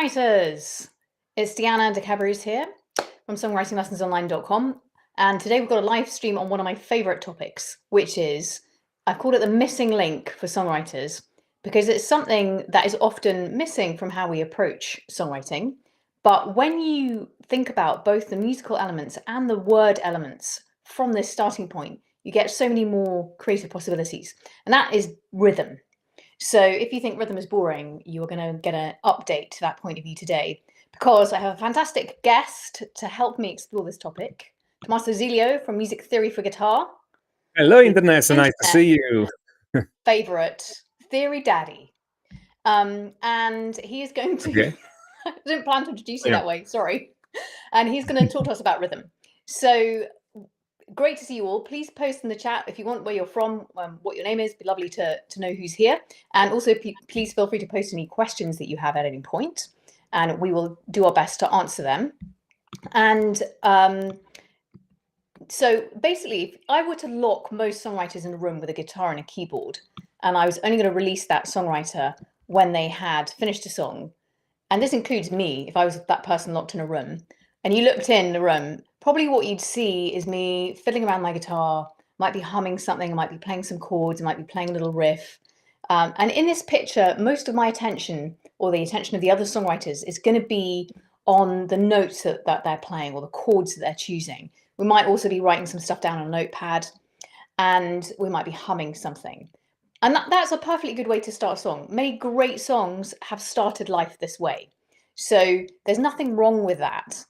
Songwriters! It's Deanna de Cabarrus here from songwritinglessonsonline.com, and today we've got a live stream on one of my favourite topics, which is, I've called it the missing link for songwriters, because it's something that is often missing from how we approach songwriting. But when you think about both the musical elements and the word elements from this starting point, you get so many more creative possibilities, and that is rhythm. So if you think rhythm is boring, you're going to get an update to that point of view today, because I have a fantastic guest to help me explore this topic, Tommaso Zillio from Music Theory for Guitar. Hello, Internet. So nice to see you. Favorite theory daddy. And he is going to, Okay. I didn't plan to introduce you that way, sorry. And he's going to talk to us about rhythm. So great to see you all. Please post in the chat if you want where you're from, what your name is. It'd be lovely to know who's here. And also, please feel free to post any questions that you have at any point, and we will do our best to answer them. And so basically, if I were to lock most songwriters in a room with a guitar and a keyboard, and I was only going to release that songwriter when they had finished a song, and this includes me, if I was that person locked in a room, and you looked in the room, probably what you'd see is me fiddling around my guitar, might be humming something, I might be playing some chords, I might be playing a little riff. And in this picture, most of my attention, or the attention of the other songwriters, is going to be on the notes that they're playing or the chords that they're choosing. We might also be writing some stuff down on a notepad, and we might be humming something. And that's a perfectly good way to start a song. Many great songs have started life this way. So there's nothing wrong with that.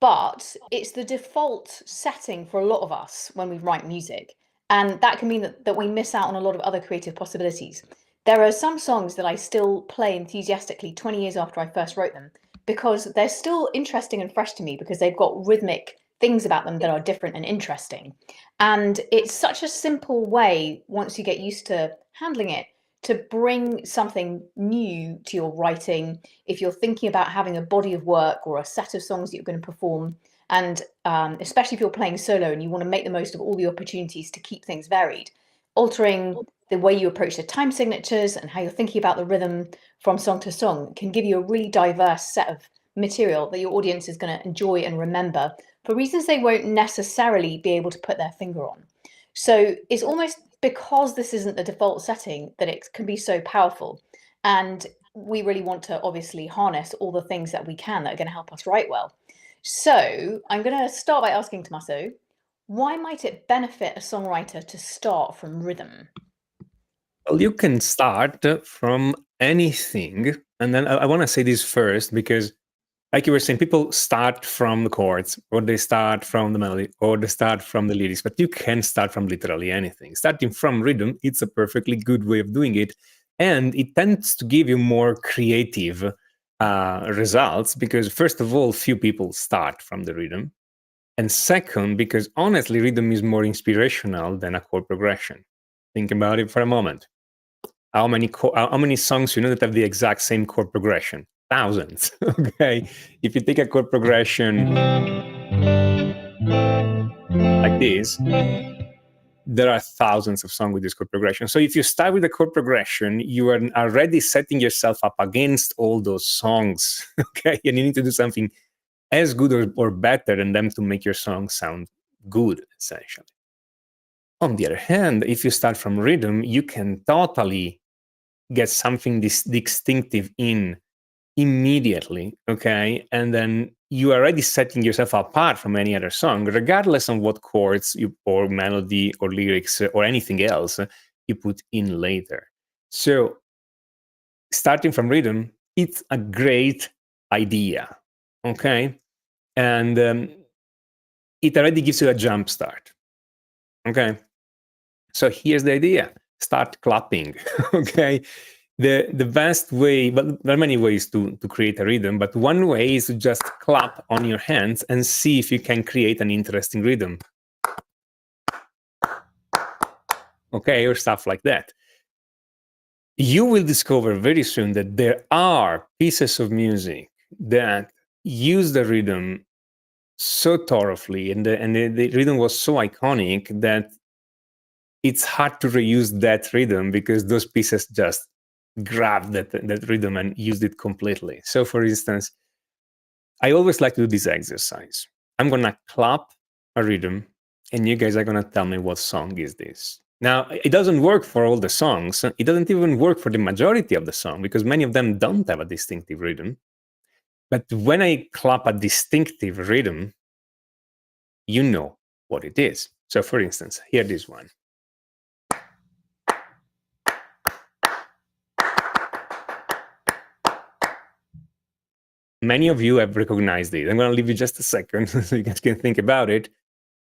But it's the default setting for a lot of us when we write music. And that can mean that we miss out on a lot of other creative possibilities. There are some songs that I still play enthusiastically 20 years after I first wrote them, because they're still interesting and fresh to me, because they've got rhythmic things about them that are different and interesting. And it's such a simple way, once you get used to handling it, to bring something new to your writing. If you're thinking about having a body of work or a set of songs that you're going to perform, and especially if you're playing solo and you want to make the most of all the opportunities to keep things varied, altering the way you approach the time signatures and how you're thinking about the rhythm from song to song can give you a really diverse set of material that your audience is going to enjoy and remember for reasons they won't necessarily be able to put their finger on. So it's almost because this isn't the default setting that it can be so powerful. And we really want to obviously harness all the things that we can that are going to help us write well. So I'm going to start by asking Tommaso, why might it benefit a songwriter to start from rhythm? Well, you can start from anything. And then I want to say this first, because like you were saying, people start from the chords, or they start from the melody, or they start from the lyrics, but you can start from literally anything. Starting from rhythm, it's a perfectly good way of doing it. And it tends to give you more creative results, because first of all, few people start from the rhythm. And second, because honestly, rhythm is more inspirational than a chord progression. Think about it for a moment. How many songs you know that have the exact same chord progression? Thousands. Okay, if you take a chord progression like this, there are thousands of songs with this chord progression. So if you start with a chord progression, you are already setting yourself up against all those songs. Okay, and you need to do something as good or better than them to make your song sound good, essentially. On the other hand, if you start from rhythm, you can totally get something distinctive in immediately, okay? And then you are already setting yourself apart from any other song, regardless of what chords or melody or lyrics or anything else you put in later. So starting from rhythm, it's a great idea, okay? And it already gives you a jump start, okay? So here's the idea. Start clapping, okay? The best way, but there are many ways to create a rhythm, but one way is to just clap on your hands and see if you can create an interesting rhythm. Okay, or stuff like that. You will discover very soon that there are pieces of music that use the rhythm so thoroughly, and the rhythm was so iconic that it's hard to reuse that rhythm because those pieces just grabbed that rhythm and used it completely. So for instance, I always like to do this exercise. I'm going to clap a rhythm, and you guys are going to tell me what song is this. Now, it doesn't work for all the songs. It doesn't even work for the majority of the song because many of them don't have a distinctive rhythm. But when I clap a distinctive rhythm, you know what it is. So for instance, here this one. Many of you have recognized it. I'm going to leave you just a second so you guys can think about it.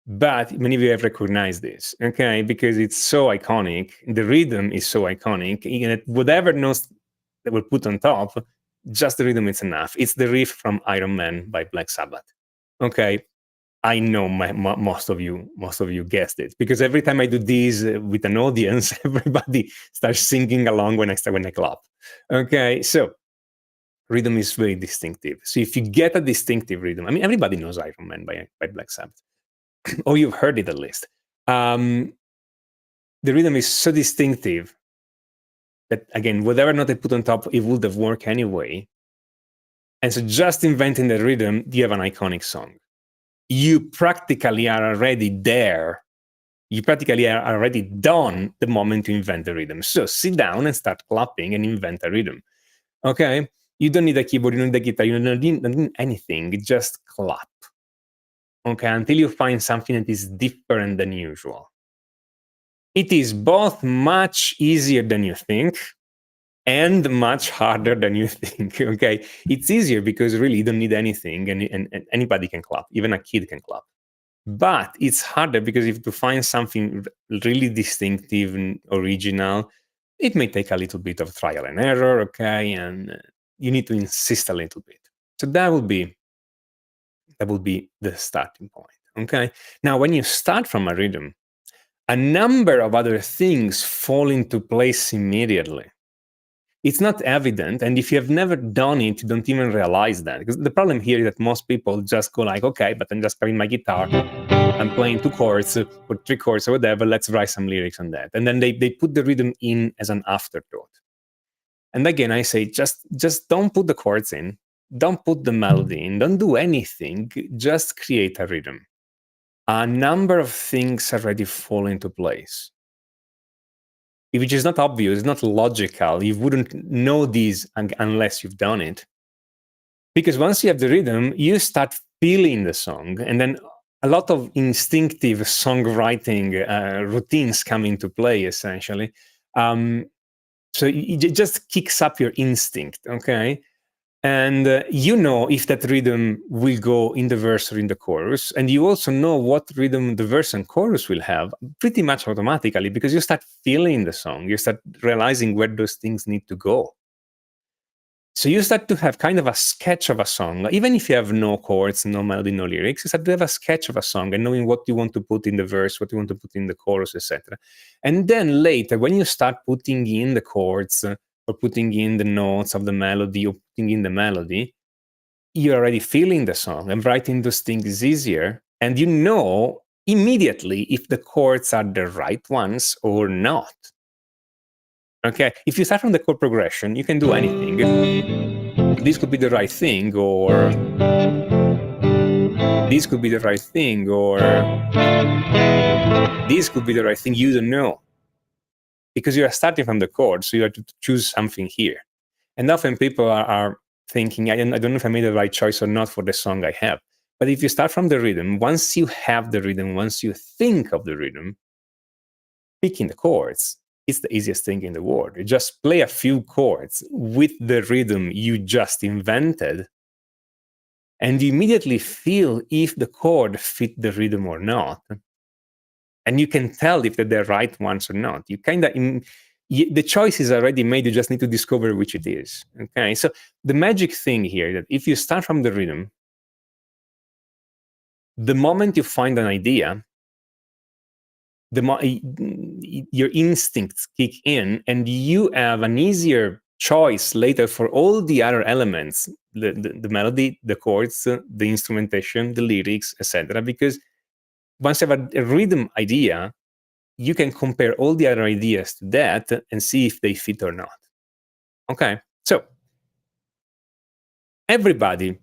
But many of you have recognized this, okay? Because it's so iconic. The rhythm is so iconic. And whatever notes that were put on top, just the rhythm is enough. It's the riff from Iron Man by Black Sabbath. Okay, I know most of you guessed it, because every time I do this with an audience, everybody starts singing along when I clap. Okay, so rhythm is very distinctive. So if you get a distinctive rhythm, I mean, everybody knows Iron Man by Black Sabbath. Or you've heard it at least. The rhythm is so distinctive that, again, whatever note I put on top, it would have worked anyway. And so just inventing the rhythm, you have an iconic song. You practically are already there. You practically are already done the moment you invent the rhythm. So sit down and start clapping and invent a rhythm. Okay? You don't need a keyboard, you don't need a guitar, you don't need anything. Just clap. Okay, until you find something that is different than usual. It is both much easier than you think and much harder than you think. Okay, it's easier because really you don't need anything, and anybody can clap, even a kid can clap. But it's harder because if to find something really distinctive and original, it may take a little bit of trial and error. Okay, and you need to insist a little bit. So that would be the starting point. Okay. Now, when you start from a rhythm, a number of other things fall into place immediately. It's not evident, and if you have never done it, you don't even realize that. Because the problem here is that most people just go like, okay, but I'm just playing my guitar, I'm playing 2 chords or 3 chords or whatever, let's write some lyrics on that. And then they put the rhythm in as an afterthought. And again, I say, just don't put the chords in, don't put the melody in, don't do anything, just create a rhythm. A number of things already fall into place. Which is not obvious, not logical. You wouldn't know these unless you've done it. Because once you have the rhythm, you start feeling the song, and then a lot of instinctive songwriting routines come into play, essentially. So it just kicks up your instinct, okay? And you know if that rhythm will go in the verse or in the chorus. And you also know what rhythm the verse and chorus will have pretty much automatically, because you start feeling the song. You start realizing where those things need to go. So you start to have kind of a sketch of a song. Even if you have no chords, no melody, no lyrics, you start to have a sketch of a song and knowing what you want to put in the verse, what you want to put in the chorus, etc. And then later, when you start putting in the chords, or putting in the notes of the melody, or putting in the melody, you're already feeling the song, and writing those things is easier. And you know immediately if the chords are the right ones or not. Okay, if you start from the chord progression, you can do anything. This could be the right thing, or this could be the right thing, or this could be the right thing. You don't know, because you are starting from the chord, so you have to choose something here. And often people are thinking, I don't know if I made the right choice or not for the song I have. But if you start from the rhythm, once you have the rhythm, once you think of the rhythm, picking the chords, it's the easiest thing in the world. You just play a few chords with the rhythm you just invented, and you immediately feel if the chord fit the rhythm or not. And you can tell if they're the right ones or not. You kind of, the choice is already made. You just need to discover which it is. Okay, so the magic thing here is that if you start from the rhythm, the moment you find an idea, your instincts kick in, and you have an easier choice later for all the other elements, the melody, the chords, the instrumentation, the lyrics, etc. Because once you have a rhythm idea, you can compare all the other ideas to that and see if they fit or not. Okay, so everybody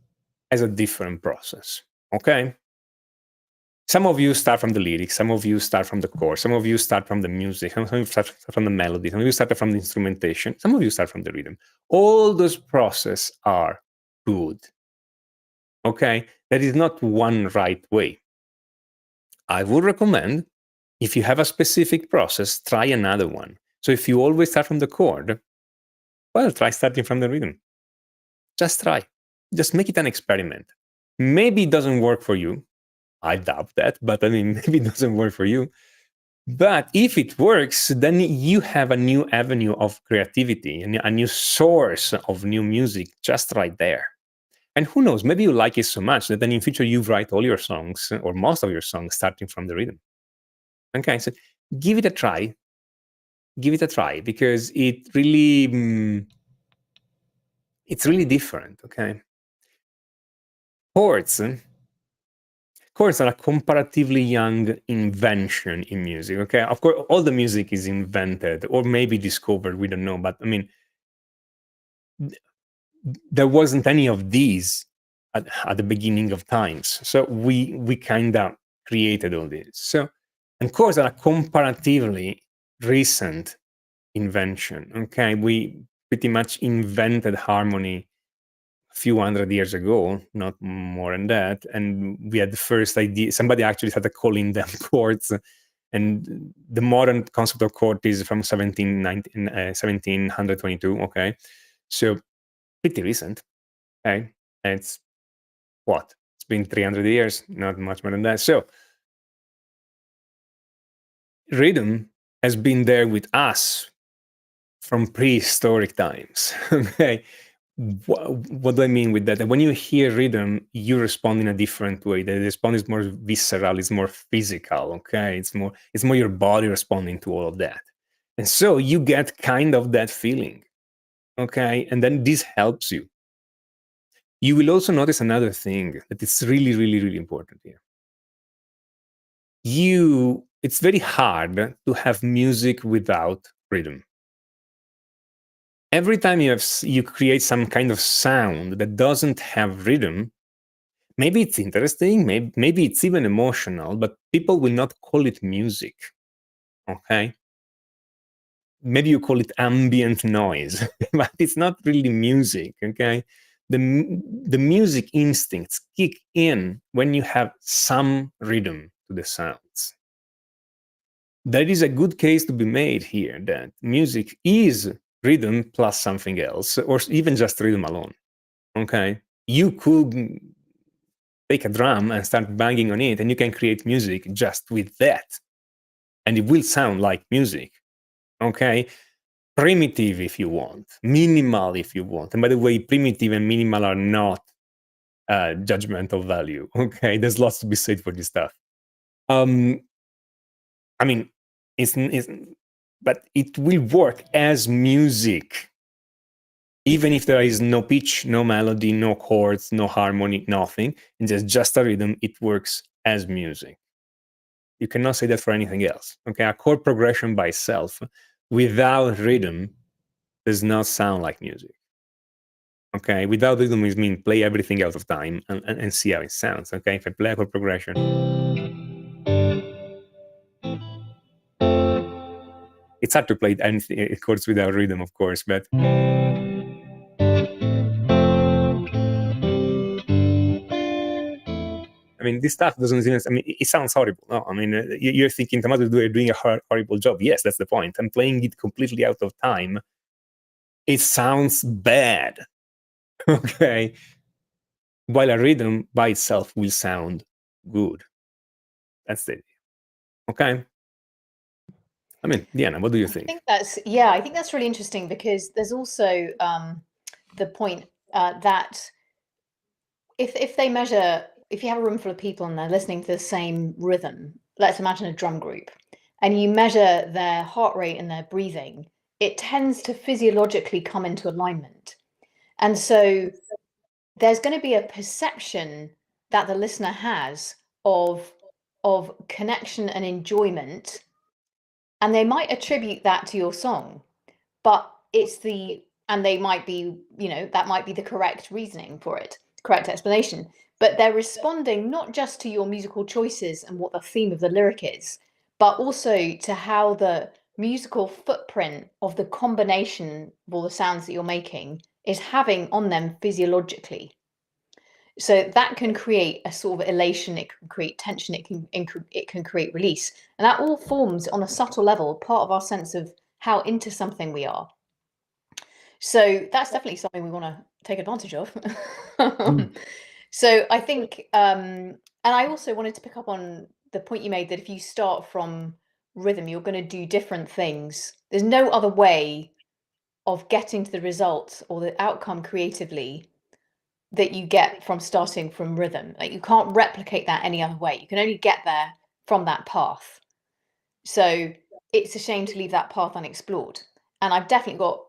has a different process. Okay, some of you start from the lyrics, some of you start from the chorus, some of you start from the music, some of you start from the melody, some of you start from the instrumentation, some of you start from the rhythm. All those processes are good. Okay, there is not one right way. I would recommend, if you have a specific process, try another one. So if you always start from the chord, well, try starting from the rhythm. Just try. Just make it an experiment. Maybe it doesn't work for you. I doubt that, but I mean, maybe it doesn't work for you. But if it works, then you have a new avenue of creativity and a new source of new music just right there. And who knows, maybe you like it so much that then in future you write all your songs or most of your songs starting from the rhythm. Okay, so give it a try. Give it a try because it's really different. Okay, chords. Chords are a comparatively young invention in music. Okay, of course, all the music is invented or maybe discovered. We don't know, but I mean, there wasn't any of these at the beginning of times. So we kind of created all this. So, and chords are a comparatively recent invention. Okay, we pretty much invented harmony a few hundred years ago, not more than that, and we had the first idea. Somebody actually started calling them chords, and the modern concept of chord is from 1722. Okay, so pretty recent. Okay, and it's what? It's been 300 years, not much more than that. So rhythm has been there with us from prehistoric times. Okay, what do I mean with that? When you hear rhythm, you respond in a different way. The response is more visceral, it's more physical. Okay, it's more your body responding to all of that, and so you get kind of that feeling. Okay, and then this helps you. You will also notice another thing that is really, really, really important here. It's very hard to have music without rhythm. Every time you create some kind of sound that doesn't have rhythm, maybe it's interesting, maybe it's even emotional, but people will not call it music. Okay, maybe you call it ambient noise, but it's not really music. Okay, the music instincts kick in when you have some rhythm to the sounds. There is a good case to be made here that music is rhythm plus something else, or even just rhythm alone. Okay, you could take a drum and start banging on it, and you can create music just with that, and it will sound like music. Okay, primitive if you want, minimal if you want. And by the way, primitive and minimal are not judgmental value. Okay, there's lots to be said for this stuff. I mean, but it will work as music, even if there is no pitch, no melody, no chords, no harmony, nothing, and just a rhythm. It works as music. You cannot say that for anything else. Okay, a chord progression by itself, without rhythm, does not sound like music. Okay, without rhythm is mean play everything out of time and see how it sounds. Okay, if I play a chord progression. It's hard to play anything chords without rhythm, of course, but I mean, this stuff doesn't seem. I mean, it sounds horrible. No, I mean, you're thinking Tommaso is doing a horrible job. Yes, that's the point. I'm playing it completely out of time. It sounds bad. Okay, while a rhythm by itself will sound good. That's the idea. Okay. I mean, Diana, what do you think? I think that's really interesting because there's also the point that if you have a room full of people and they're listening to the same rhythm, let's imagine a drum group, and you measure their heart rate and their breathing, it tends to physiologically come into alignment. And so there's going to be a perception that the listener has of connection and enjoyment, and they might attribute that to your song, but it's the and they might be, that might be the correct reasoning for it, correct explanation. But they're responding not just to your musical choices and what the theme of the lyric is, but also to how the musical footprint of the combination of all the sounds that you're making is having on them physiologically. So that can create a sort of elation, it can create tension, it can create release. And that all forms on a subtle level part of our sense of how into something we are. So that's definitely something we want to take advantage of. So I think, and I also wanted to pick up on the point you made that if you start from rhythm, you're going to do different things. There's no other way of getting to the result or the outcome creatively that you get from starting from rhythm. Like, you can't replicate that any other way. You can only get there from that path. So it's a shame to leave that path unexplored. And I've definitely got,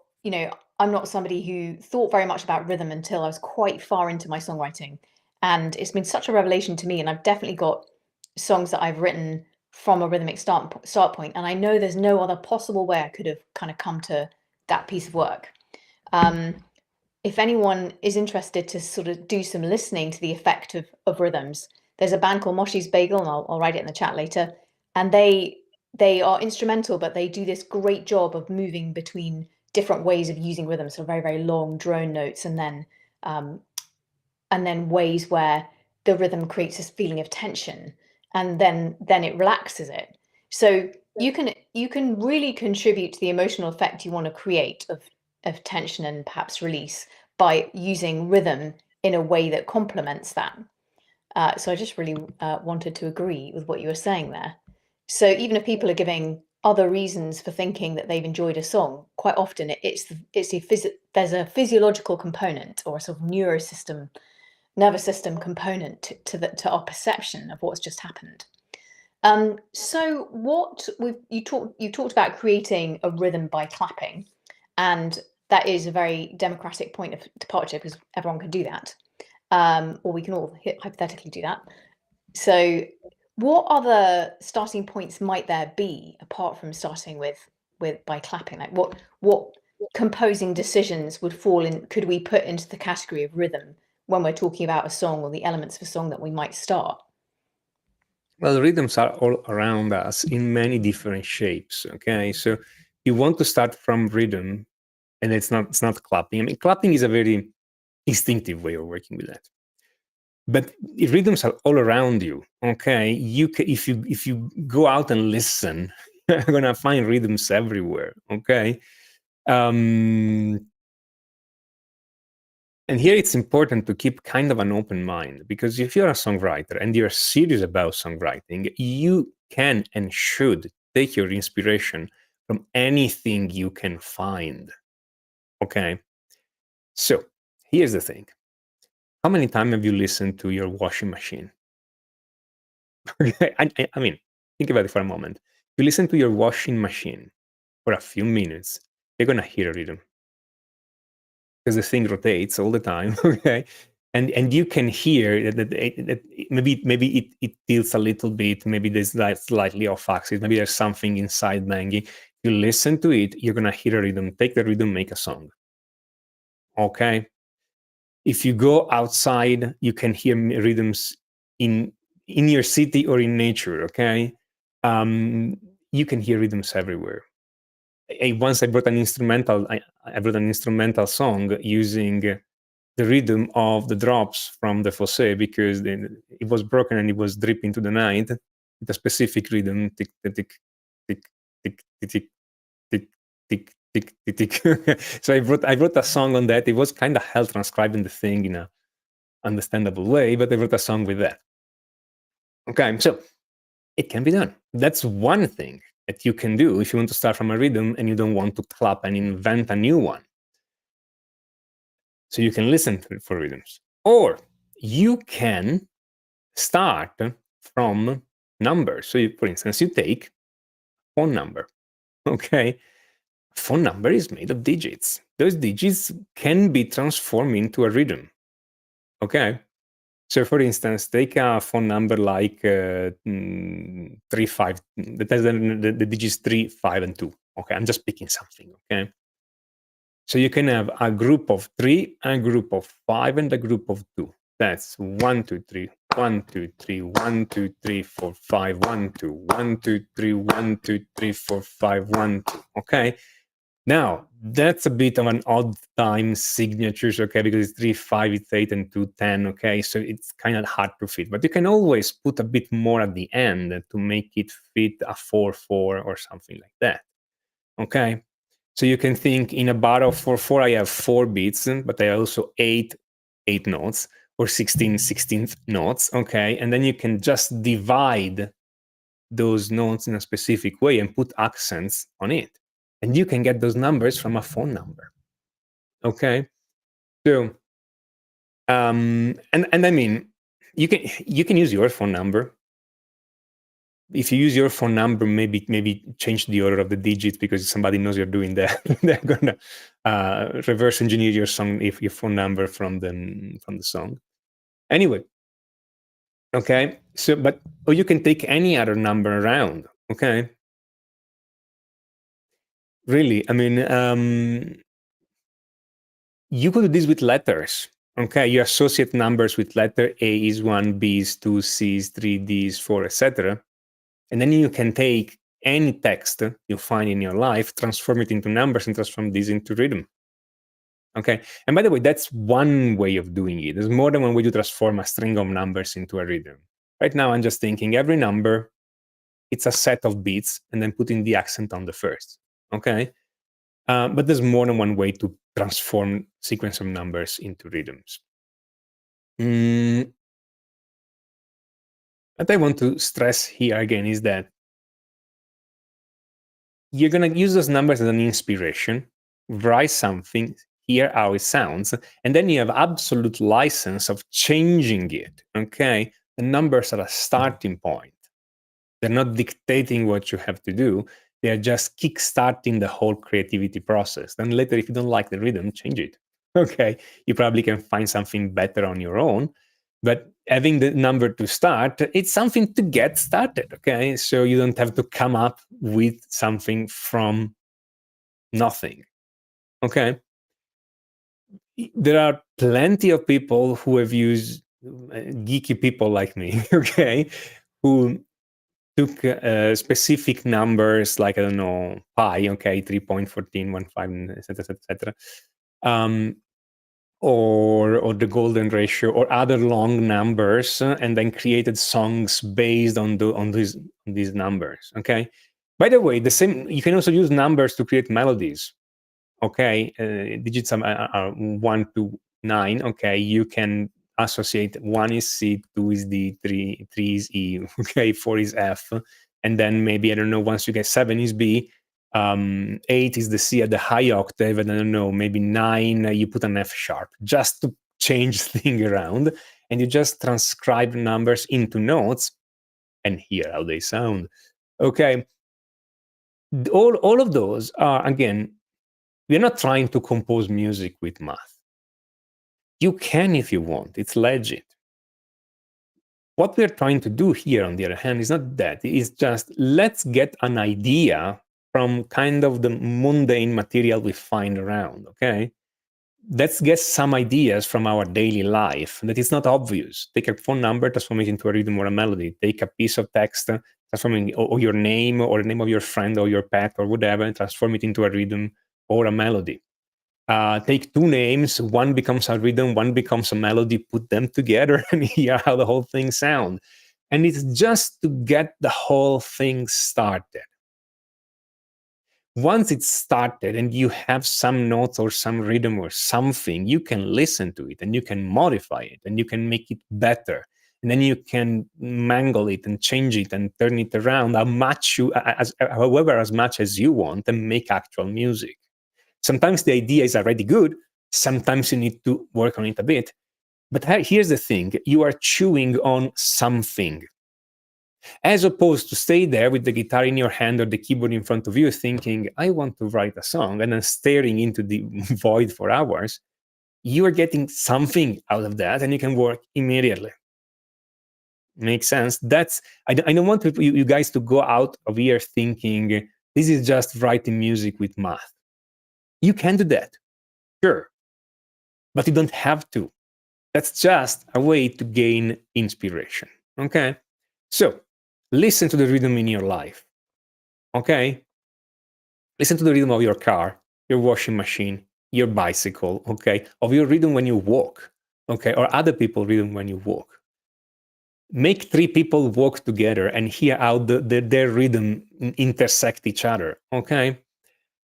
I'm not somebody who thought very much about rhythm until I was quite far into my songwriting. And it's been such a revelation to me. And I've definitely got songs that I've written from a rhythmic start point. And I know there's no other possible way I could have kind of come to that piece of work. If anyone is interested to sort of do some listening to the effect of rhythms, there's a band called Moshi's Bagel, and I'll write it in the chat later. And they are instrumental, but they do this great job of moving between different ways of using rhythm, so very, very long drone notes, and then ways where the rhythm creates this feeling of tension, and then it relaxes it. So you can really contribute to the emotional effect you want to create of tension and perhaps release by using rhythm in a way that complements that. So I just really wanted to agree with what you were saying there. So even if people are giving other reasons for thinking that they've enjoyed a song, quite often there's a physiological component or a sort of nervous system component to our perception of what's just happened. So you talked about creating a rhythm by clapping, and that is a very democratic point of departure because everyone can do that, or we can all hypothetically do that. So what other starting points might there be apart from starting with by clapping? Like what composing decisions could we put into the category of rhythm when we're talking about a song or the elements of a song that we might start? Well, rhythms are all around us in many different shapes. Okay, so you want to start from rhythm, and it's not clapping. I mean, clapping is a very instinctive way of working with that. But rhythms are all around you. Okay, if you go out and listen, you're gonna find rhythms everywhere. Okay, and here it's important to keep kind of an open mind, because if you're a songwriter and you're serious about songwriting, you can and should take your inspiration from anything you can find. Okay, so here's the thing. How many times have you listened to your washing machine? I mean, think about it for a moment. You listen to your washing machine for a few minutes, you're going to hear a rhythm because the thing rotates all the time. Okay. And you can hear that maybe it tilts a little bit, maybe there's like slightly off axis, maybe there's something inside banging. You listen to it, you're going to hear a rhythm, take the rhythm, make a song. Okay. If you go outside, you can hear rhythms in your city or in nature. Okay, you can hear rhythms everywhere. Once I brought an instrumental. I brought an instrumental song using the rhythm of the drops from the fosse, because it was broken and it was dripping to the night. The specific rhythm, tick tick tick tick tick tick tick tick tick tick tick. So I wrote a song on that. It was kind of hell transcribing the thing in a understandable way, but I wrote a song with that. Okay, so it can be done. That's one thing that you can do if you want to start from a rhythm and you don't want to clap and invent a new one. So you can listen for rhythms. Or you can start from numbers. So for instance, you take a phone number. Okay, a phone number is made of digits. Those digits can be transformed into a rhythm. Okay, so for instance, take a phone number like 3, 5, that has the digits 3, 5, and 2. Okay, I'm just picking something. Okay, So you can have a group of 3, a group of 5, and a group of 2. That's 1, 2, 3, 1, 2, 3, 1, 2, 3, 4, 5, 1, 2, 1, 2, 3, 1, 2, 3, 4, 5, 1, 2. Okay. Now that's a bit of an odd time signatures, okay, because it's 3, 5, it's 8, and 2, 10. Okay, so it's kind of hard to fit, but you can always put a bit more at the end to make it fit a 4, 4 or something like that. Okay. So you can think in a bar of 4, 4, I have 4 beats, but I also 8 notes, or 16 notes. Okay. And then you can just divide those notes in a specific way and put accents on it. And you can get those numbers from a phone number. Okay. So, and I mean, you can use your phone number. If you use your phone number, maybe change the order of the digits, because somebody knows you're doing that. They're gonna reverse engineer your song, if your phone number from the song. Anyway, okay. So, or you can take any other number around. Okay. Really, I mean, you could do this with letters. Okay, you associate numbers with letter A is 1, B is 2, C is 3, D is 4, etc. And then you can take any text you find in your life, transform it into numbers, and transform these into rhythm. Okay. And by the way, that's one way of doing it. There's more than one way to transform a string of numbers into a rhythm. Right now, I'm just thinking every number, it's a set of beats, and then putting the accent on the first. Okay. But there's more than one way to transform sequence of numbers into rhythms. What I want to stress here again is that you're going to use those numbers as an inspiration, write something, hear how it sounds, and then you have absolute license of changing it. Okay. The numbers are a starting point. They're not dictating what you have to do. They're just kickstarting the whole creativity process. Then later, if you don't like the rhythm, change it. Okay. You probably can find something better on your own. But having the number to start, it's something to get started. Okay. So you don't have to come up with something from nothing. Okay. There are plenty of people who have used, geeky people like me, okay, who took specific numbers like, I don't know, pi, okay, 3.1415, etc., or the golden ratio, or other long numbers, and then created songs based on these numbers. Okay. By the way, the same, you can also use numbers to create melodies. Okay, digits are 1 to 9. Okay, you can associate 1 is C, 2 is D, 3 is E, okay, 4 is F, and then maybe, I don't know, once you get 7 is B, 8 is the C at the high octave, and I don't know, maybe 9 you put an F sharp, just to change thing around, and you just transcribe numbers into notes and hear how they sound. Okay, all of those are, again, we're not trying to compose music with math. You can if you want, it's legit. What we're trying to do here, on the other hand, is not that. It's just, let's get an idea from kind of the mundane material we find around, okay? Let's get some ideas from our daily life that is not obvious. Take a phone number, transform it into a rhythm or a melody. Take a piece of text, transform it, or your name, or the name of your friend, or your pet, or whatever, and transform it into a rhythm or a melody. Take two names, one becomes a rhythm, one becomes a melody, put them together and hear how the whole thing sounds. And it's just to get the whole thing started. Once it's started and you have some notes or some rhythm or something, you can listen to it and you can modify it and you can make it better. And then you can mangle it and change it and turn it around however as much as you want, and make actual music. Sometimes the idea is already good. Sometimes you need to work on it a bit. But here's the thing. You are chewing on something. As opposed to stay there with the guitar in your hand or the keyboard in front of you thinking, I want to write a song, and then staring into the void for hours. You are getting something out of that, and you can work immediately. Makes sense? I don't want you guys to go out of here thinking, this is just writing music with math. You can do that. Sure, but you don't have to. That's just a way to gain inspiration. Okay? So listen to the rhythm in your life. Okay? Listen to the rhythm of your car, your washing machine, your bicycle, okay? Of your rhythm when you walk, okay? Or other people's rhythm when you walk. Make 3 people walk together and hear how their rhythm intersect each other, okay?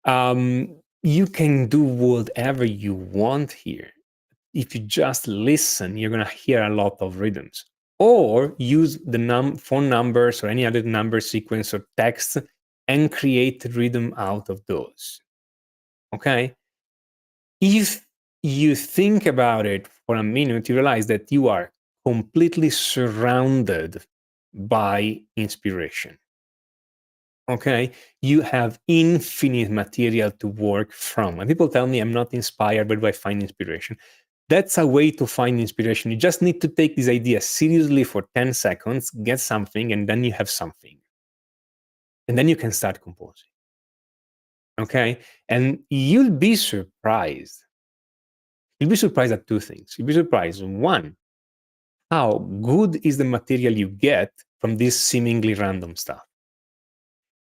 You can do whatever you want here. If you just listen, you're going to hear a lot of rhythms. Or use the phone numbers or any other number sequence or text and create rhythm out of those. Okay? If you think about it for a minute, you realize that you are completely surrounded by inspiration. Okay? You have infinite material to work from. And people tell me I'm not inspired, but I find inspiration. That's a way to find inspiration. You just need to take this idea seriously for 10 seconds, get something, and then you have something. And then you can start composing. Okay? And you'll be surprised. You'll be surprised at 2 things. You'll be surprised, 1, how good is the material you get from this seemingly random stuff.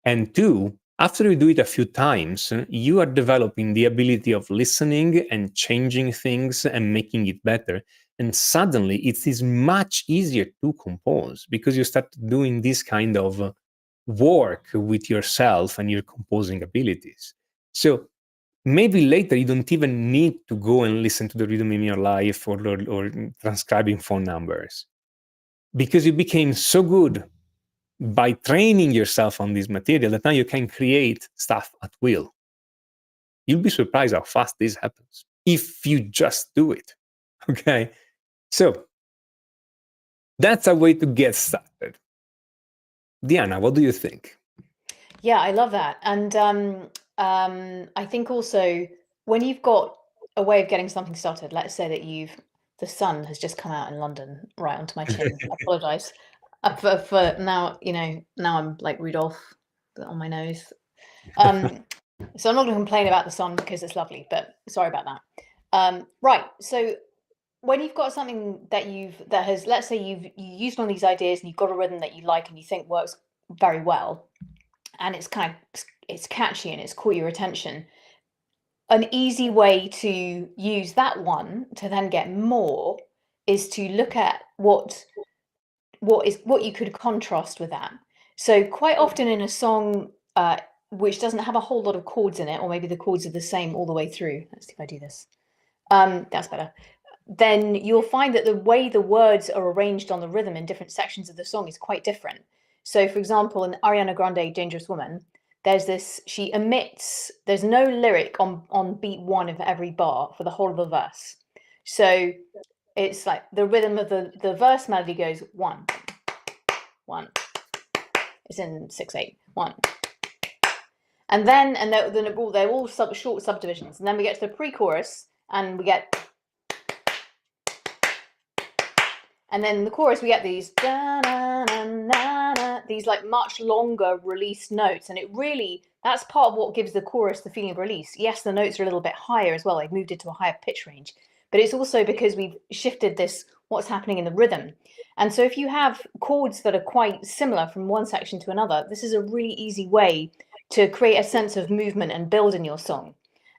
And 2, after you do it a few times, you are developing the ability of listening and changing things and making it better. And suddenly it is much easier to compose because you start doing this kind of work with yourself and your composing abilities. So maybe later you don't even need to go and listen to the rhythm in your life or transcribing phone numbers because you became so good by training yourself on this material that now you can create stuff at will. You'll be surprised how fast this happens if you just do it. Okay? So that's a way to get started. Diana, what do you think? Yeah, I love that. And I think also when you've got a way of getting something started, let's say that the sun has just come out in London right onto my chin. I apologize for now, now I'm like Rudolph on my nose. So I'm not going to complain about the sun because it's lovely, but sorry about that. Right. So when you've got something let's say you used one of these ideas and you've got a rhythm that you like and you think works very well, and it's catchy and it's caught your attention, an easy way to use that one to then get more is to look at what you could contrast with that. So quite often in a song which doesn't have a whole lot of chords in it, or maybe the chords are the same all the way through. Let's see if I do this. That's better. Then you'll find that the way the words are arranged on the rhythm in different sections of the song is quite different. So, for example, in Ariana Grande, Dangerous Woman, there's no lyric on beat 1 of every bar for the whole of the verse. So it's like the rhythm of the verse melody goes 1, 1. It's in 6/8, 1. And then they're all short subdivisions. And then we get to the pre-chorus and we get, and then the chorus, we get these these like much longer released notes. And that's part of what gives the chorus the feeling of release. Yes, the notes are a little bit higher as well. They've moved it to a higher pitch range, but it's also because we've shifted what's happening in the rhythm. And so if you have chords that are quite similar from one section to another, this is a really easy way to create a sense of movement and build in your song.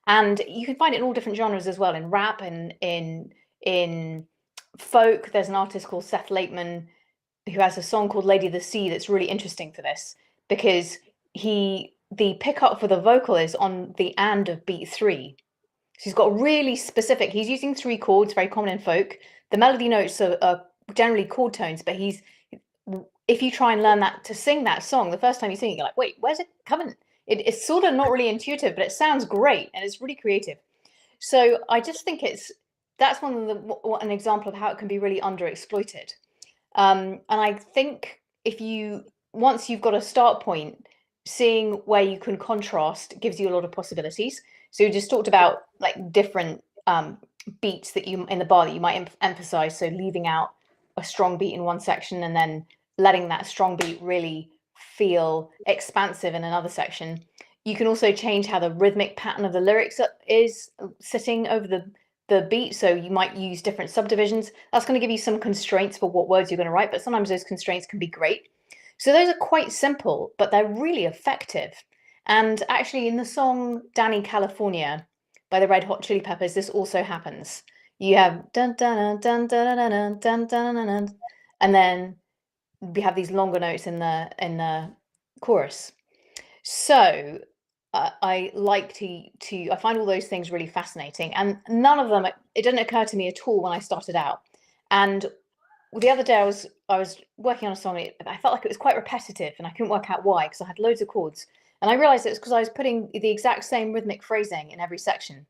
And you can find it in all different genres as well, in rap and in folk. There's an artist called Seth Lakeman who has a song called Lady of the Sea that's really interesting for this, because the pickup for the vocal is on the and of beat 3. So he's got really specific, he's using 3 chords, very common in folk. The melody notes are generally chord tones, but if you try and learn that to sing that song, the first time you sing it, you're like, wait, where's it coming? It's sort of not really intuitive, but it sounds great and it's really creative. So I just think that's an example of how it can be really underexploited. And I think once you've got a start point, seeing where you can contrast gives you a lot of possibilities. So you just talked about like different beats that you in the bar that you might emphasize. So leaving out a strong beat in one section and then letting that strong beat really feel expansive in another section. You can also change how the rhythmic pattern of the lyrics is sitting over the beat. So you might use different subdivisions. That's going to give you some constraints for what words you're going to write, but sometimes those constraints can be great. So those are quite simple, but they're really effective. And actually, in the song Danny California by the Red Hot Chili Peppers, this also happens. You have dun dun dun dun dun dun dun dun dun dun, and then we have these longer notes in the chorus. So I like to I find all those things really fascinating, and none of them it didn't occur to me at all when I started out. And the other day I was working on a song. I felt like it was quite repetitive, and I couldn't work out why because I had loads of chords. And I realized it was because I was putting the exact same rhythmic phrasing in every section.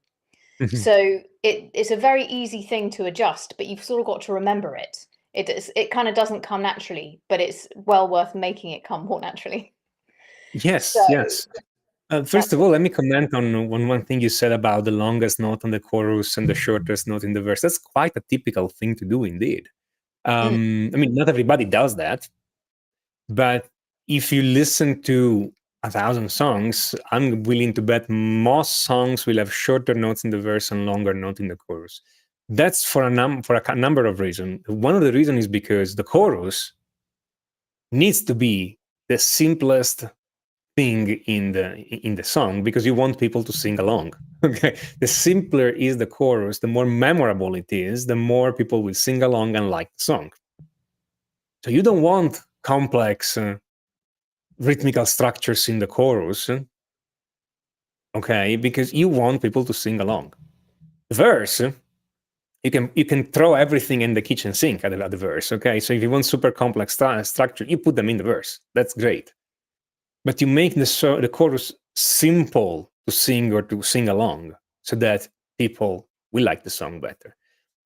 So it's a very easy thing to adjust, but you've sort of got to remember it. It kind of doesn't come naturally, but it's well worth making it come more naturally. So Yes, yes. First that's of all, let me comment on one thing you said about the longest note on the chorus and the shortest note in the verse. That's quite a typical thing to do, indeed. I mean, not everybody does that, but if you listen to 1,000 songs, I'm willing to bet most songs will have shorter notes in the verse and longer note in the chorus. That's for a number of reasons. One of the reasons is because the chorus needs to be the simplest thing in the song because you want people to sing along. Okay, the simpler is the chorus, the more memorable it is, the more people will sing along and like the song. So you don't want complex rhythmical structures in the chorus, okay, because you want people to sing along. The verse, you can throw everything in the kitchen sink at the verse, okay. So if you want super complex structure, you put them in the verse. That's great. But you make the chorus simple to sing or to sing along so that people will like the song better.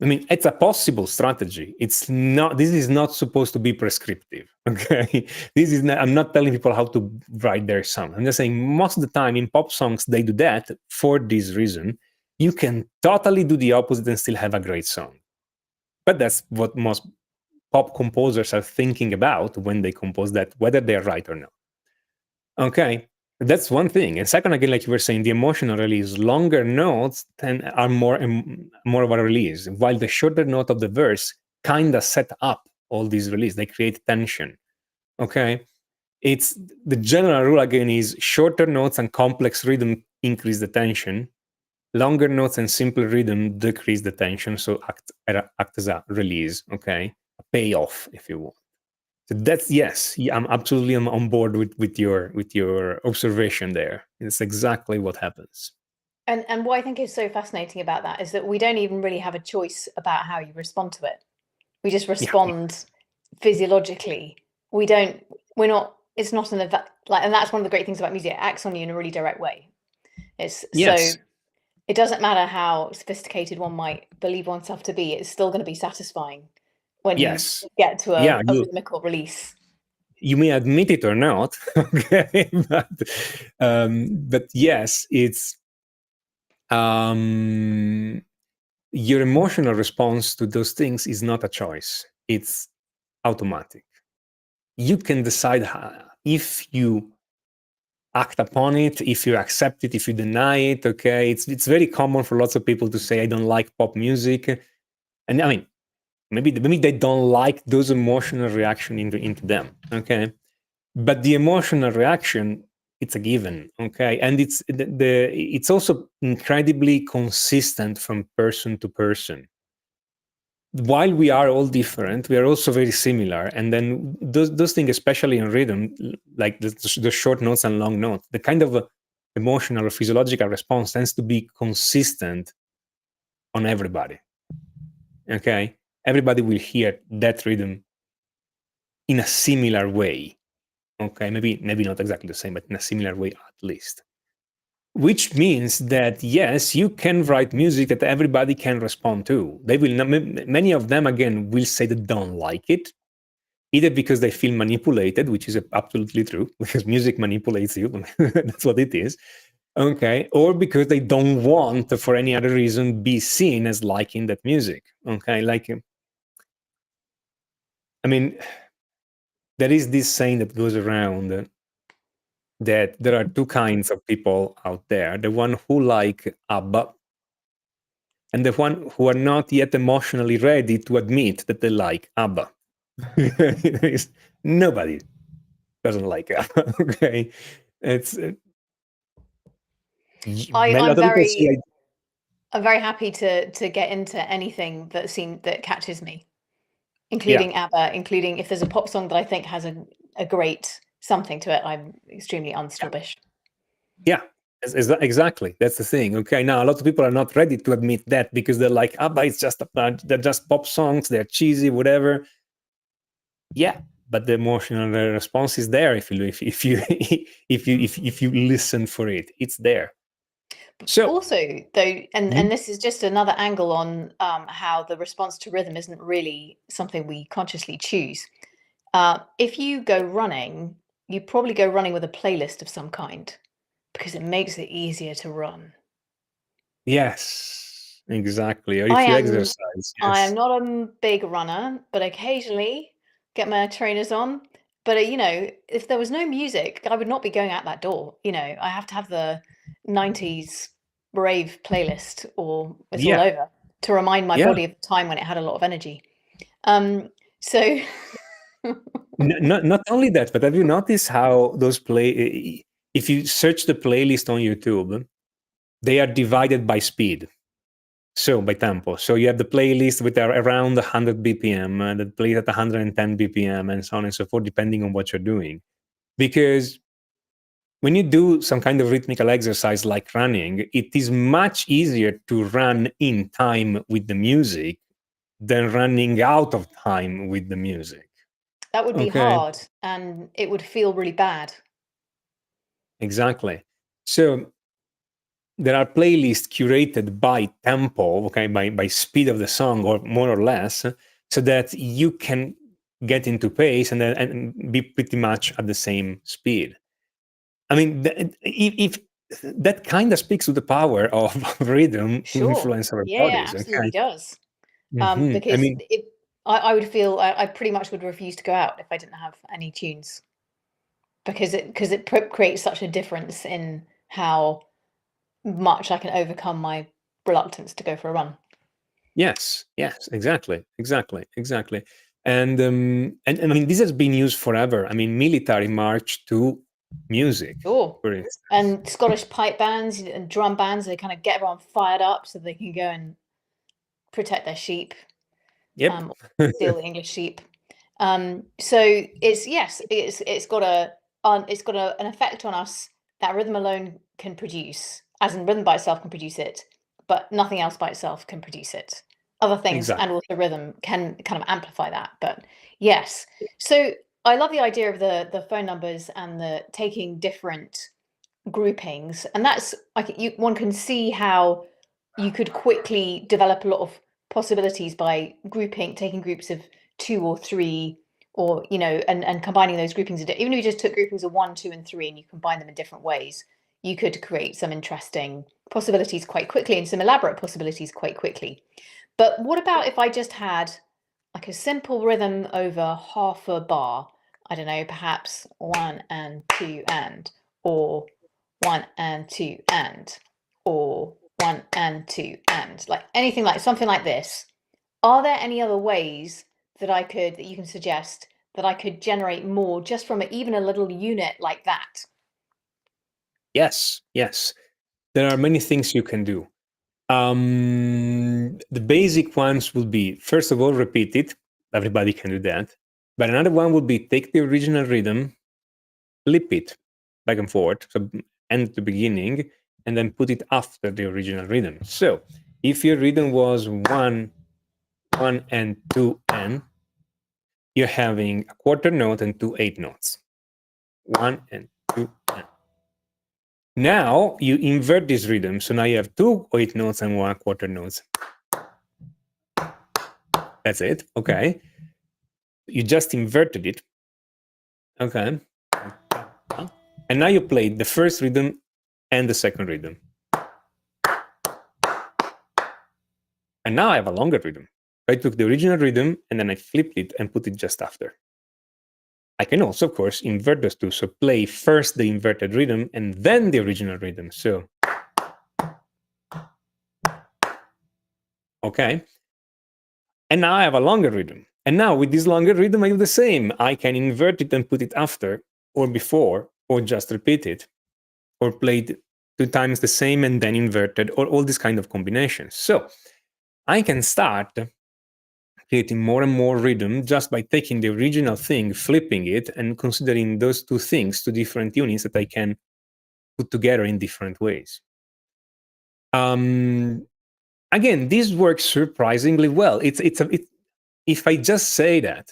I mean, it's a possible strategy. It's not. This is not supposed to be prescriptive. Okay, this is. Not, I'm not telling people how to write their song. I'm just saying most of the time in pop songs they do that for this reason. You can totally do the opposite and still have a great song. But that's what most pop composers are thinking about when they compose that, whether they're right or not. Okay, that's one thing. And second, again, like you were saying, the emotional release, longer notes are more of a release, while the shorter note of the verse kind of set up all these release. They create tension. Okay, it's the general rule again is shorter notes and complex rhythm increase the tension. Longer notes and simple rhythm decrease the tension, so act as a release. Okay, a payoff, if you want. So that's yes, I'm absolutely on board with your observation there. It's exactly what happens. and what I think is so fascinating about that is that we don't even really have a choice about how you respond to it. We just Yeah. respond physiologically. We're not. It's not an event like, and that's one of the great things about music. It acts on you in a really direct way. It's so Yes. it doesn't matter how sophisticated one might believe oneself to be. It's still going to be satisfying when you Yes. get to Yeah. a rhythmical release. You may admit it or not. Okay. But yes, it's your emotional response to those things is not a choice. It's automatic. You can decide if you act upon it, if you accept it, if you deny it. Okay, it's very common for lots of people to say I don't like pop music, and I mean maybe they don't like those emotional reaction into them. Okay, but the emotional reaction it's a given. Okay, and it's also incredibly consistent from person to person. While we are all different, we are also very similar. And then those things, especially in rhythm, like the short notes and long notes, the kind of emotional or physiological response tends to be consistent on everybody. Okay, everybody will hear that rhythm in a similar way. Okay, maybe not exactly the same, but in a similar way at least. Which means that yes, you can write music that everybody can respond to. They will not, many of them again will say they don't like it, either because they feel manipulated, which is absolutely true, because music manipulates you. That's what it is. Okay, or because they don't want, for any other reason, be seen as liking that music. Okay, like I mean, there is this saying that goes around. that there are two kinds of people out there: the one who like ABBA, and the one who are not yet emotionally ready to admit that they like ABBA. Nobody doesn't like ABBA. Okay, it's a I'm lot of people say, very happy to get into anything that catches me, yeah, including ABBA, including if there's a pop song that I think has a great something to it. I'm extremely unsnobbish. yeah, exactly. That's the thing. Okay, now a lot of people are not ready to admit that because they're like, ABBA is just they're just pop songs, they're cheesy, whatever. Yeah, but the emotional response is there if you if you listen for it, it's there. So Also, though, mhm, and this is just another angle on how the response to rhythm isn't really something we consciously choose. If you go running, you probably go running with a playlist of some kind because it makes it easier to run. yes, exactly. Or I if you am exercise, I am yes, not a big runner, but occasionally get my trainers on. But if there was no music, I would not be going out that door. I have to have the 90s rave playlist or it's all yeah, over to remind my yeah. body of the time when it had a lot of energy. So Not only that, but have you noticed how those play? If you search the playlist on YouTube, they are divided by speed. So by tempo. So you have the playlist with around 100 BPM, that plays at 110 BPM, and so on and so forth, depending on what you're doing. Because when you do some kind of rhythmical exercise like running, it is much easier to run in time with the music than running out of time with the music. that would be Okay, hard and it would feel really bad. exactly. So there are playlists curated by tempo, okay, by speed of the song, or more or less, so that you can get into pace and be pretty much at the same speed. I mean, if that kind of speaks to the power of rhythm to Sure. influence our Yeah, bodies. absolutely Okay. does. I Because mean, I would feel I pretty much would refuse to go out if I didn't have any tunes because it creates such a difference in how much I can overcome my reluctance to go for a run. yes, yes, exactly. And I mean, this has been used forever. I mean, military march to music, Sure. for instance. And Scottish pipe bands and drum bands, they kind of get everyone fired up so they can go and protect their sheep, Yep. steal the English sheep. So it's got an effect on us that rhythm alone can produce, as in rhythm by itself can produce it, but nothing else by itself can produce it. Other things and Exactly. also rhythm can kind of amplify that. But yes, so I love the idea of the phone numbers and the taking different groupings, and that's like one can see how you could quickly develop a lot of possibilities by taking groups of two or three, or and combining those groupings. Even if you just took groupings of 1, 2, and 3, and you combine them in different ways, you could create some interesting possibilities quite quickly and some elaborate possibilities quite quickly. But what about if I just had like a simple rhythm over half a bar? I don't know, perhaps 1 and 2 and, or 1 and 2 and, or 1 and 2 and, like anything like something like this. Are there any other ways that you can suggest that I could generate more just from even a little unit like that? Yes, yes. There are many things you can do. The basic ones will be, first of all, repeat it. Everybody can do that. But another one would be take the original rhythm, flip it back and forth, so end at the beginning, and then put it after the original rhythm. So if your rhythm was 1, 1 and 2 and, you're having a quarter note and 2 8 notes. 1 and 2 and. Now you invert this rhythm, so now you have 2 8 notes and 1 quarter notes. That's it. Okay. You just inverted it. Okay. And now you played the first rhythm and the second rhythm. And now I have a longer rhythm. I took the original rhythm and then I flipped it and put it just after. I can also, of course, invert those two. So play first the inverted rhythm and then the original rhythm. So, okay. And now I have a longer rhythm. And now with this longer rhythm, I do the same. I can invert it and put it after or before, or just repeat it, or play it 2 times the same and then inverted, or all these kind of combinations. So I can start creating more and more rhythm just by taking the original thing, flipping it, and considering those two things, two different units that I can put together in different ways. Again, this works surprisingly well. If I just say that,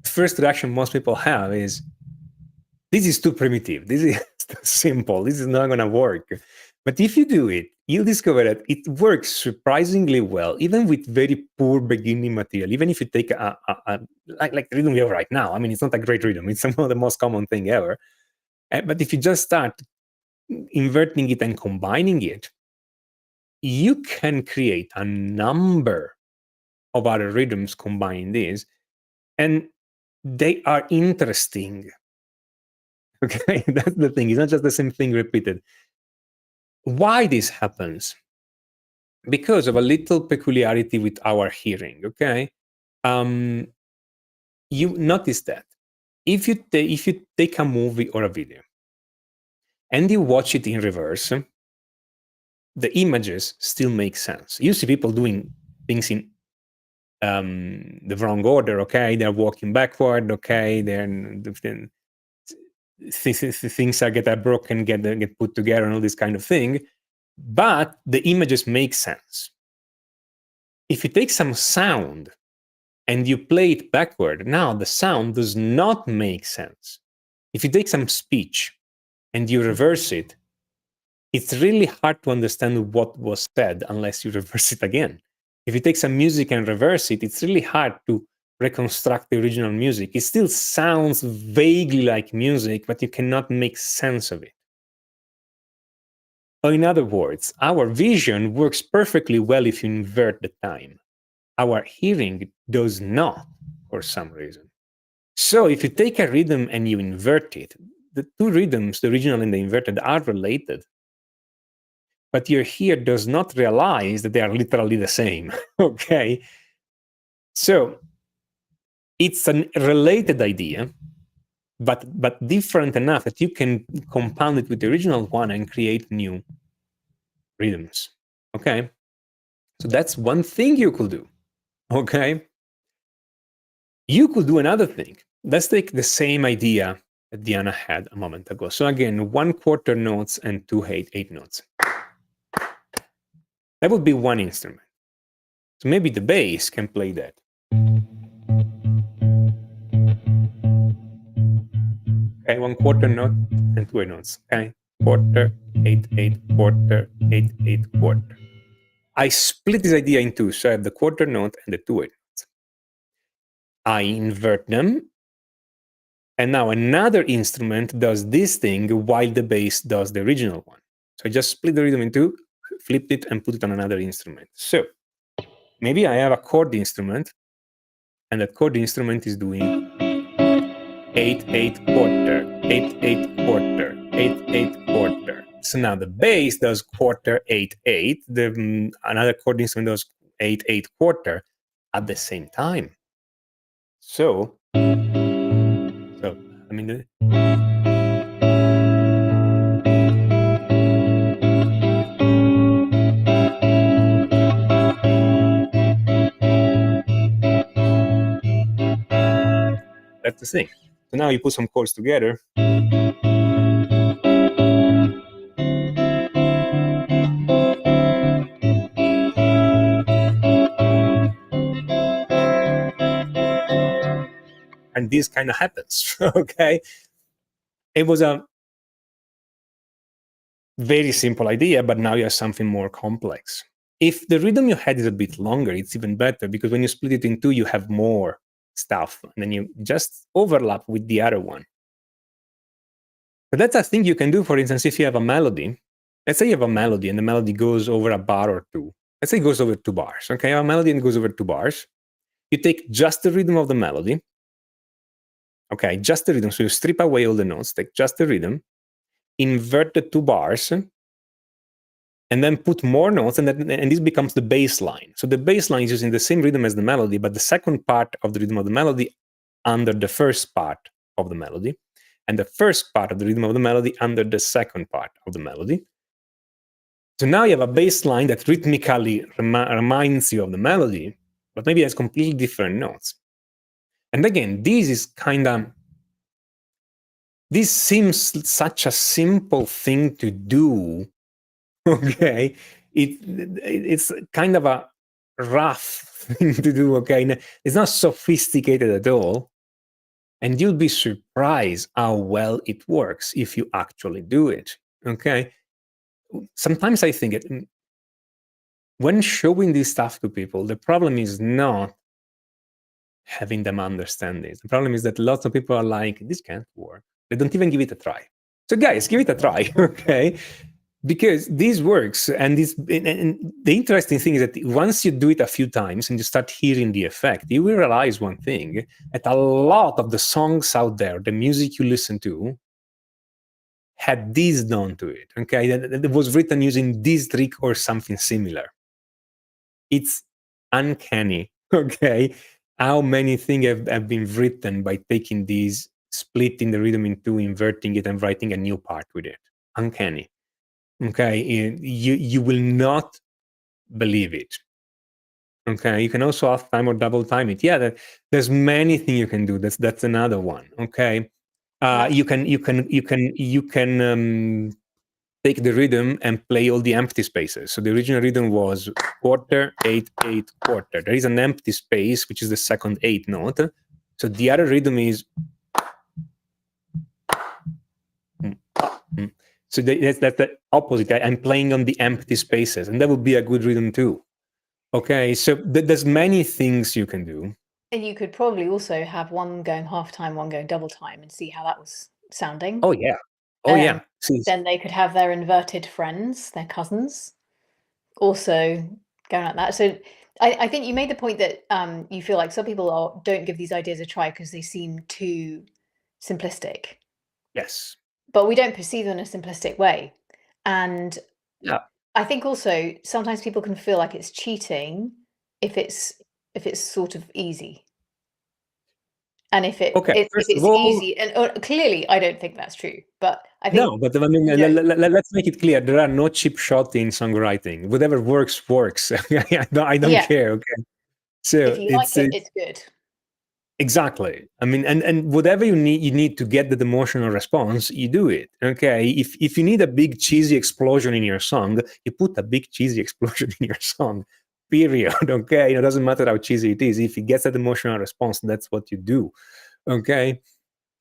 first reaction most people have is, this is too primitive. This is too simple. This is not going to work. But if you do it, you'll discover that it works surprisingly well, even with very poor beginning material. Even if you take like the rhythm we have right now, I mean, it's not a great rhythm. It's some of the most common thing ever. But if you just start inverting it and combining it, you can create a number of other rhythms combining these, and they are interesting. Okay, that's the thing. It's not just the same thing repeated. Why this happens? Because of a little peculiarity with our hearing. Okay, you notice that if you take a movie or a video and you watch it in reverse, the images still make sense. You see people doing things in the wrong order. Okay, they're walking backward. Okay, things are get broken, get put together, and all this kind of thing. But the images make sense. If you take some sound and you play it backward, now the sound does not make sense. If you take some speech and you reverse it, it's really hard to understand what was said unless you reverse it again. If you take some music and reverse it, it's really hard to reconstruct the original music. It still sounds vaguely like music, but you cannot make sense of it. Or in other words, our vision works perfectly well if you invert the time. Our hearing does not, for some reason. So if you take a rhythm and you invert it, the two rhythms, the original and the inverted, are related. But your ear does not realize that they are literally the same. Okay? So it's a related idea, but different enough that you can compound it with the original one and create new rhythms. Okay? So that's one thing you could do. Okay? You could do another thing. Let's take the same idea that Diana had a moment ago. So again, 1/4 notes and 2 8 notes. That would be one instrument. So maybe the bass can play that. Okay, 1/4 note and 2 8 notes. Okay, quarter, 8 8, quarter, 8 8, quarter. I split this idea in two. So I have the quarter note and the 2 8 notes. I invert them. And now another instrument does this thing while the bass does the original one. So I just split the rhythm in two, flipped it, and put it on another instrument. So maybe I have a chord instrument, and that chord instrument is doing 8 8 quarter, 8 8 quarter, 8 8 quarter. So now the bass does quarter 8 8. Another chord instrument does 8 8 quarter at the same time. So I mean. That's the thing. So now you put some chords together. And this kind of happens. Okay. It was a very simple idea, but now you have something more complex. If the rhythm you had is a bit longer, it's even better, because when you split it in two, you have more stuff, and then you just overlap with the other one. But that's a thing you can do. For instance, if you have a melody, let's say you have a melody and the melody goes over a bar or two. Let's say it goes over 2 bars. Okay, a melody and it goes over 2 bars. You take just the rhythm of the melody Okay, just the rhythm. So you strip away all the notes, take just the rhythm, invert the two bars, and then put more notes, and this becomes the bass line. So the bass line is using the same rhythm as the melody, but the second part of the rhythm of the melody under the first part of the melody, and the first part of the rhythm of the melody under the second part of the melody. So now you have a bass line that rhythmically reminds you of the melody, but maybe has completely different notes. And again, this seems such a simple thing to do. Okay, it's kind of a rough thing to do. Okay, it's not sophisticated at all, and you'll be surprised how well it works if you actually do it. Okay, sometimes I think when showing this stuff to people, the problem is not having them understand this. The problem is that lots of people are like, this can't work. They don't even give it a try. So guys, give it a try, okay? Because this works, and the interesting thing is that once you do it a few times and you start hearing the effect, you will realize one thing, that a lot of the songs out there, the music you listen to, had this done to it, okay? That was written using this trick or something similar. It's uncanny, okay? How many things have been written by taking these, splitting the rhythm in two, inverting it, and writing a new part with it. Uncanny. Okay, you will not believe it. Okay, you can also half time or double time it. Yeah, there's many things you can do. That's another one. Okay, you can take the rhythm and play all the empty spaces. So the original rhythm was quarter, 8, 8, quarter. There is an empty space, which is the second 8 note. So the other rhythm is. So that's the opposite. I'm playing on the empty spaces, and that would be a good rhythm too. Okay, so there's many things you can do. And you could probably also have one going half time, one going double time, and see how that was sounding. Oh yeah, oh yeah. Then they could have their inverted friends, their cousins, also going like that. So I think you made the point that you feel like some people don't give these ideas a try because they seem too simplistic. Yes. But we don't perceive them in a simplistic way. And yeah. I think also sometimes people can feel like it's cheating if it's sort of easy. And if it's easy, and clearly I don't think that's true, but I think no. But I mean, let's make it clear: there are no cheap shots in songwriting. Whatever works, works. I don't care. Okay, so if you like it, it's good. Exactly. I mean, and whatever you need to get the emotional response, you do it. Okay. If you need a big cheesy explosion in your song, you put a big cheesy explosion in your song. Period. Okay. It doesn't matter how cheesy it is. If it gets that emotional response, that's what you do. Okay.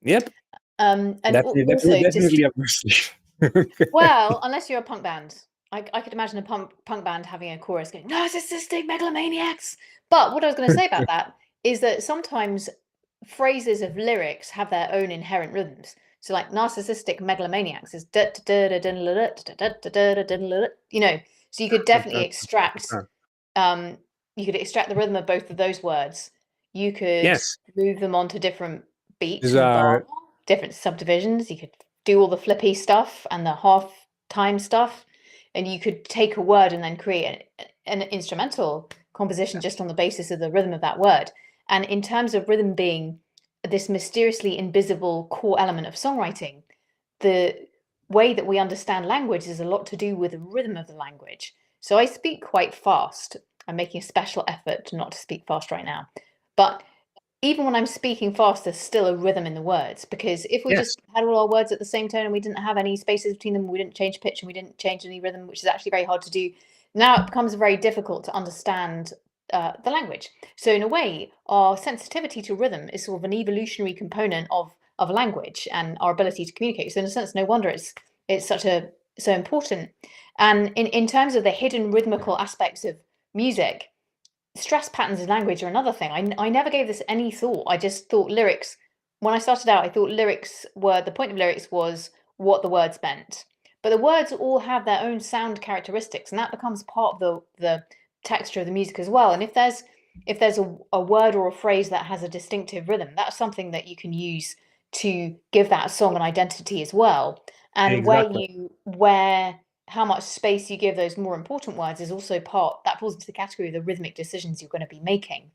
Yep. And definitely a message. Okay. Well, unless you're a punk band. I could imagine a punk band having a chorus going, narcissistic megalomaniacs. But what I was going to say about that is that sometimes phrases of lyrics have their own inherent rhythms. So like narcissistic megalomaniacs is you know, so you could definitely extract the rhythm of both of those words. You could move them onto different beats and bar, different subdivisions. You could do all the flippy stuff and the half time stuff, and you could take a word and then create an instrumental composition just on the basis of the rhythm of that word. And in terms of rhythm being this mysteriously invisible core element of songwriting, the way that we understand language is a lot to do with the rhythm of the language. So I speak quite fast. I'm making a special effort not to speak fast right now, but even when I'm speaking fast, there's still a rhythm in the words, because if we just had all our words at the same tone and we didn't have any spaces between them, we didn't change pitch and we didn't change any rhythm, which is actually very hard to do. Now it becomes very difficult to understand the language. So in a way, our sensitivity to rhythm is sort of an evolutionary component of language and our ability to communicate. So in a sense, no wonder it's so important. And in terms of the hidden rhythmical aspects of music, stress patterns in language are another thing. I never gave this any thought. I just thought lyrics, when I started out, I thought the point of lyrics was what the words meant. But the words all have their own sound characteristics, and that becomes part of the texture of the music as well. And if there's if there's a word or a phrase that has a distinctive rhythm, that's something that you can use to give that song an identity as well. And Exactly. where how much space you give those more important words is also that falls into the category of the rhythmic decisions you're going to be making.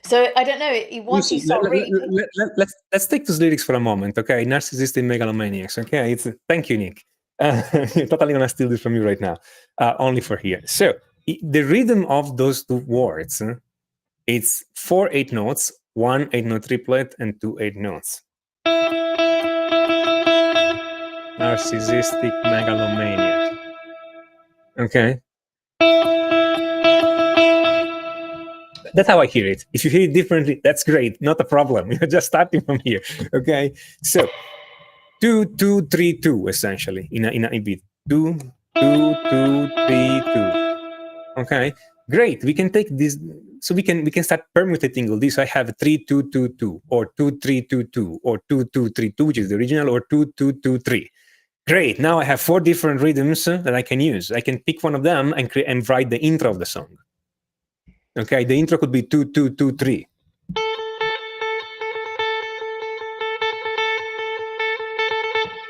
So I don't know, once you start really let's take those lyrics for a moment, okay? Narcissistic megalomaniacs, okay? Thank you, Nick. Totally gonna steal this from you right now, only for here. So the rhythm of those two words, it's 4 8 notes, 1 8-note triplet, and 2 8 notes. Narcissistic megalomaniac. Okay. That's how I hear it. If you hear it differently, that's great. Not a problem. You're just starting from here. Okay. So 2 2 3 2 essentially in a beat. 2 2 2 3 2. Okay. Great. We can take this. So we can start permutating all this. I have 3 2 2 2 or 2 3 2 2 or 2 2 3 2, which is the original, or 2 2 2 3. Great. Now I have 4 different rhythms that I can use. I can pick one of them and write the intro of the song. Okay, the intro could be 2 2 2 3.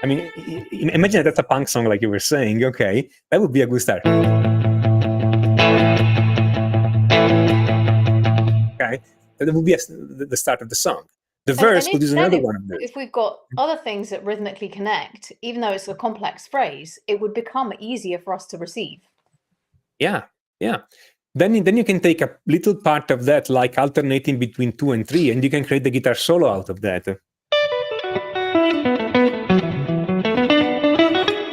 I mean, imagine that's a punk song, like you were saying. Okay, that would be a good start. Okay, that would be the start of the song. The verse could use another one of those. If we've got other things that rhythmically connect, even though it's a complex phrase, it would become easier for us to receive. Yeah, yeah. Then you can take a little part of that, like alternating between 2 and 3, and you can create the guitar solo out of that.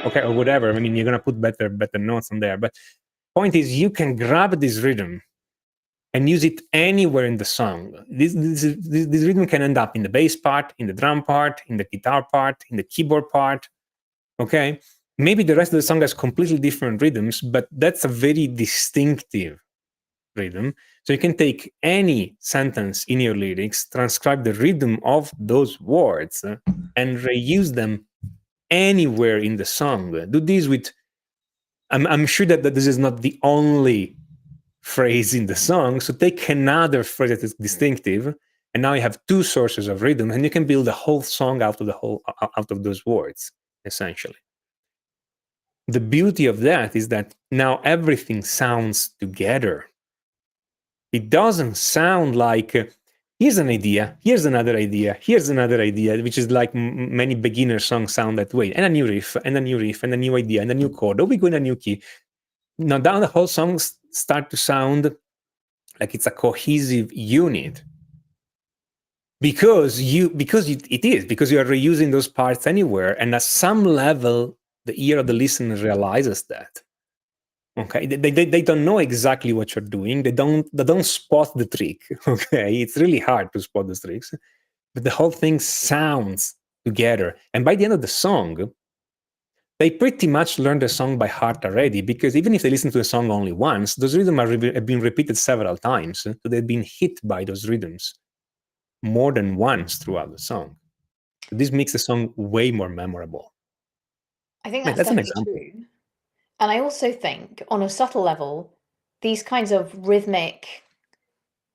Okay, or whatever. I mean, you're gonna put better notes on there. But point is, you can grab this rhythm and use it anywhere in the song. This rhythm can end up in the bass part, in the drum part, in the guitar part, in the keyboard part. Okay, maybe the rest of the song has completely different rhythms, but that's a very distinctive rhythm. So you can take any sentence in your lyrics, transcribe the rhythm of those words, and reuse them anywhere in the song. Do this with, I'm sure that this is not the only phrase in the song. So take another phrase that is distinctive, and now you have 2 sources of rhythm, and you can build a whole song out of those words, essentially. The beauty of that is that now everything sounds together. It doesn't sound like here's an idea, here's another idea, here's another idea, which is like many beginner songs sound that way, and a new riff, and a new riff, and a new idea, and a new chord. Oh, we go in a new key. Now, down the whole songs start to sound like it's a cohesive unit, because you are reusing those parts anywhere, and at some level, the ear of the listener realizes that. Okay, they don't know exactly what you're doing. They don't spot the trick. Okay, it's really hard to spot the tricks, but the whole thing sounds together. And by the end of the song, they pretty much learned the song by heart already, because even if they listen to the song only once, those rhythms have been repeated several times. So they've been hit by those rhythms more than once throughout the song. This makes the song way more memorable. I think that's definitely true. And I also think, on a subtle level, these kinds of rhythmic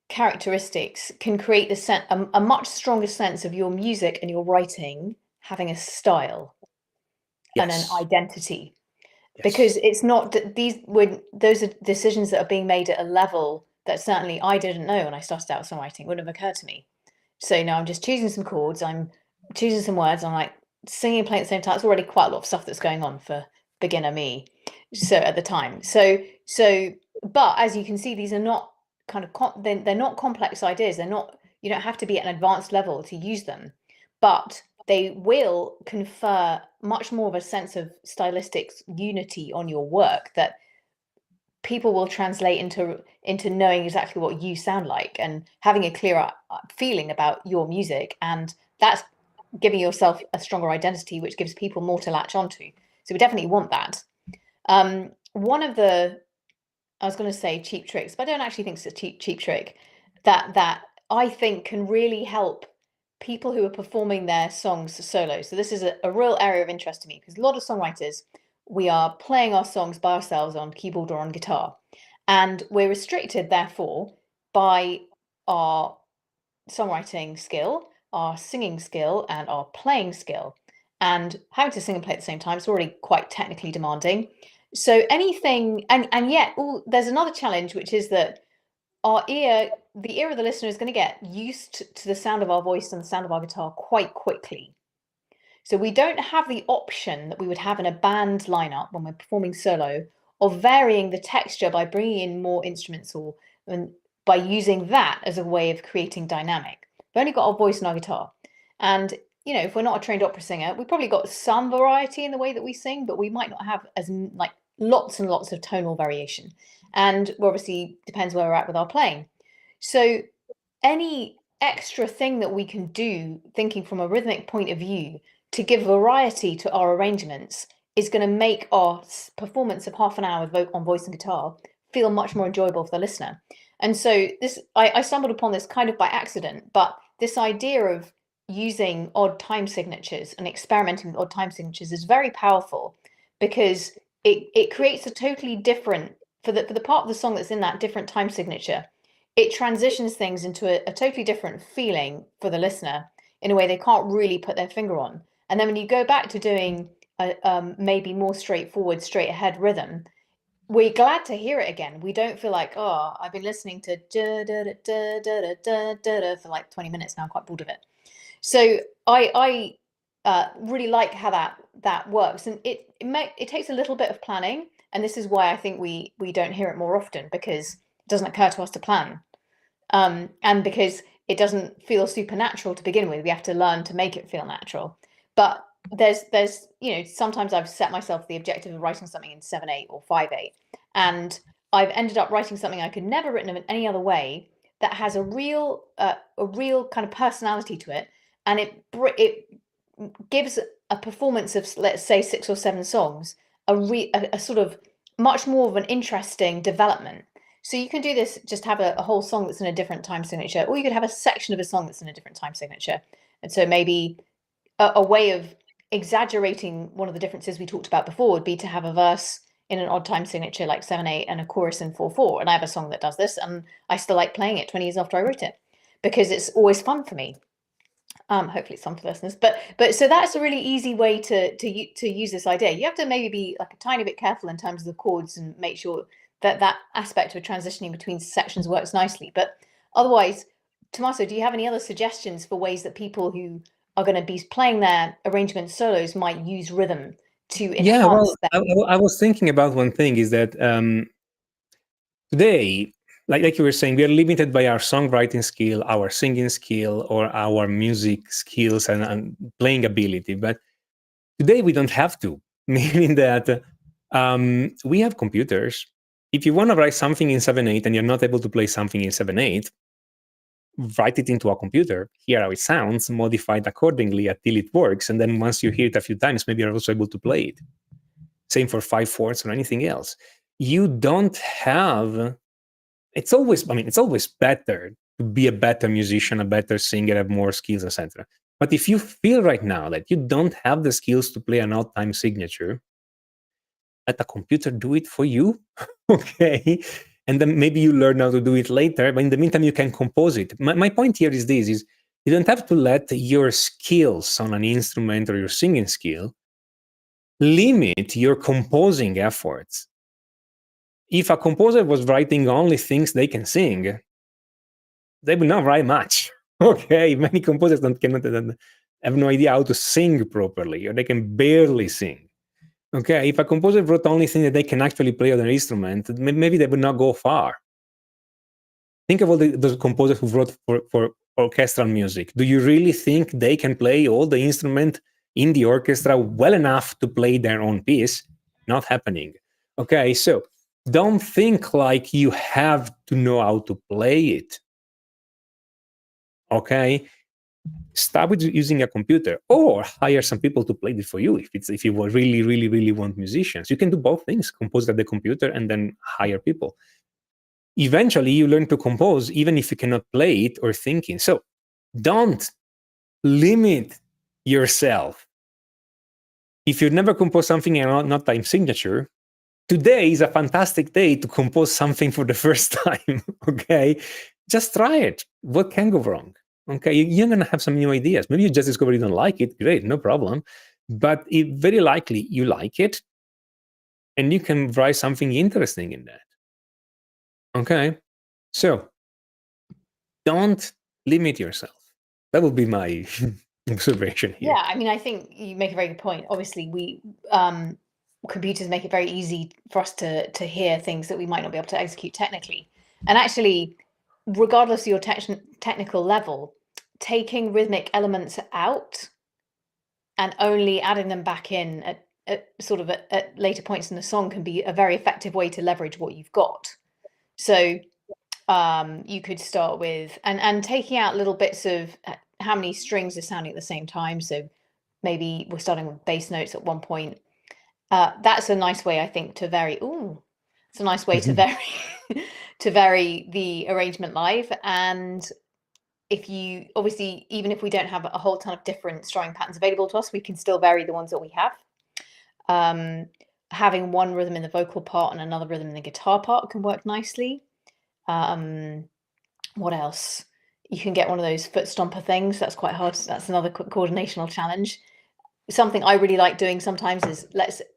characteristics can create a much stronger sense of your music and your writing having a style and an identity. Yes. Because it's not those are decisions that are being made at a level that certainly I didn't know when I started out songwriting. Wouldn't have occurred to me. So now I'm just choosing some chords, I'm choosing some words, I'm like singing and playing at the same time. It's already quite a lot of stuff that's going on for beginner me. So at the time, but as you can see, these are not kind of they're not complex ideas. They're not, you don't have to be at an advanced level to use them, but they will confer much more of a sense of stylistic unity on your work that people will translate into knowing exactly what you sound like and having a clearer feeling about your music, and that's giving yourself a stronger identity, which gives people more to latch onto. So we definitely want that. One of the, I was going to say cheap tricks, but I don't actually think it's a cheap trick that I think can really help people who are performing their songs solo. So this is a real area of interest to me, because a lot of songwriters, we are playing our songs by ourselves on keyboard or on guitar, and we're restricted, therefore, by our songwriting skill, our singing skill, and our playing skill. And having to sing and play at the same time is already quite technically demanding. So anything, and yet there's another challenge, which is that the ear of the listener is going to get used to the sound of our voice and the sound of our guitar quite quickly. So we don't have the option that we would have in a band lineup when we're performing solo of varying the texture by bringing in more instruments or by using that as a way of creating dynamic. We've only got our voice and our guitar. And, you know, if we're not a trained opera singer, we've probably got some variety in the way that we sing, but we might not have as like lots and lots of tonal variation. And obviously depends where we're at with our playing. So any extra thing that we can do, thinking from a rhythmic point of view, to give variety to our arrangements is going to make our performance of half an hour on voice and guitar feel much more enjoyable for the listener. And so I stumbled upon this kind of by accident, but this idea of using odd time signatures and experimenting with odd time signatures is very powerful because it creates a totally different, for the part of the song that's in that different time signature, it transitions things into a totally different feeling for the listener in a way they can't really put their finger on. And then when you go back to doing a maybe more straightforward, straight ahead rhythm, we're glad to hear it again. We don't feel like, oh, I've been listening to for like 20 minutes now, I'm quite bored of it. So I really like how that works, and it takes a little bit of planning, and this is why I think we don't hear it more often, because it doesn't occur to us to plan, and because it doesn't feel supernatural to begin with. We have to learn to make it feel natural. But there's you know, sometimes I've set myself the objective of writing something in 7/8 or 5/8, and I've ended up writing something I could never written in any other way that has a real kind of personality to it, and it gives a performance of, let's say, 6 or 7 songs a sort of much more of an interesting development. So you can do this, just have a whole song that's in a different time signature, or you could have a section of a song that's in a different time signature. And so maybe a way of exaggerating one of the differences we talked about before would be to have a verse in an odd time signature like 7/8 and a chorus in 4/4. And I have a song that does this, and I still like playing it 20 years after I wrote it because it's always fun for me. Hopefully it's fun for listeners, but so that's a really easy way to use this idea. You have to maybe be like a tiny bit careful in terms of the chords and make sure that aspect of transitioning between sections works nicely. But otherwise, Tommaso, do you have any other suggestions for ways that people who are going to be playing their arrangement solos might use rhythm to enhance that? I was thinking about one thing is that today, like you were saying, we are limited by our songwriting skill, our singing skill, or our music skills and playing ability. But today we don't have to, meaning that we have computers. If you want to write something in 7/8 and you're not able to play something in 7/8, write it into a computer, hear how it sounds, modify it accordingly until it works. And then once you hear it a few times, maybe you're also able to play it. Same for 5/4 or anything else. You don't have, it's always better to be a better musician, a better singer, have more skills, etc. But if you feel right now that you don't have the skills to play an odd time signature, let a computer do it for you, okay? And then maybe you learn how to do it later, but in the meantime, you can compose it. My point here is this, is you don't have to let your skills on an instrument or your singing skill limit your composing efforts. If a composer was writing only things they can sing, they will not write much, okay? Many composers have no idea how to sing properly, or they can barely sing. Okay, if a composer wrote only things that they can actually play on an instrument, maybe they would not go far. Think of all those composers who wrote for orchestral music. Do you really think they can play all the instrument in the orchestra well enough to play their own piece? Not happening. Okay, so don't think like you have to know how to play it. Okay, start with using a computer, or hire some people to play it for you. If you really want musicians, you can do both things: compose at the computer and then hire people. Eventually, you learn to compose even if you cannot play it or thinking. So, don't limit yourself. If you've never composed something in an odd time signature, today is a fantastic day to compose something for the first time. Okay, just try it. What can go wrong? Okay, you're going to have some new ideas. Maybe you just discover you don't like it. Great, no problem. But very likely you like it, and you can write something interesting in that. Okay, so don't limit yourself. That would be my observation here. Yeah, I mean, I think you make a very good point. Obviously, computers make it very easy for us to hear things that we might not be able to execute technically. And actually, regardless of your technical level, taking rhythmic elements out and only adding them back in at later points in the song can be a very effective way to leverage what you've got. So you could start with and taking out little bits of how many strings are sounding at the same time. So maybe we're starting with bass notes at one point. That's a nice way, I think, to vary. Ooh, it's a nice way to vary to vary the arrangement live. And if you obviously, even if we don't have a whole ton of different strumming patterns available to us, we can still vary the ones that we have. Having one rhythm in the vocal part and another rhythm in the guitar part can work nicely. What else? You can get one of those foot stomper things. That's quite hard. That's another coordinational challenge. Something I really like doing sometimes is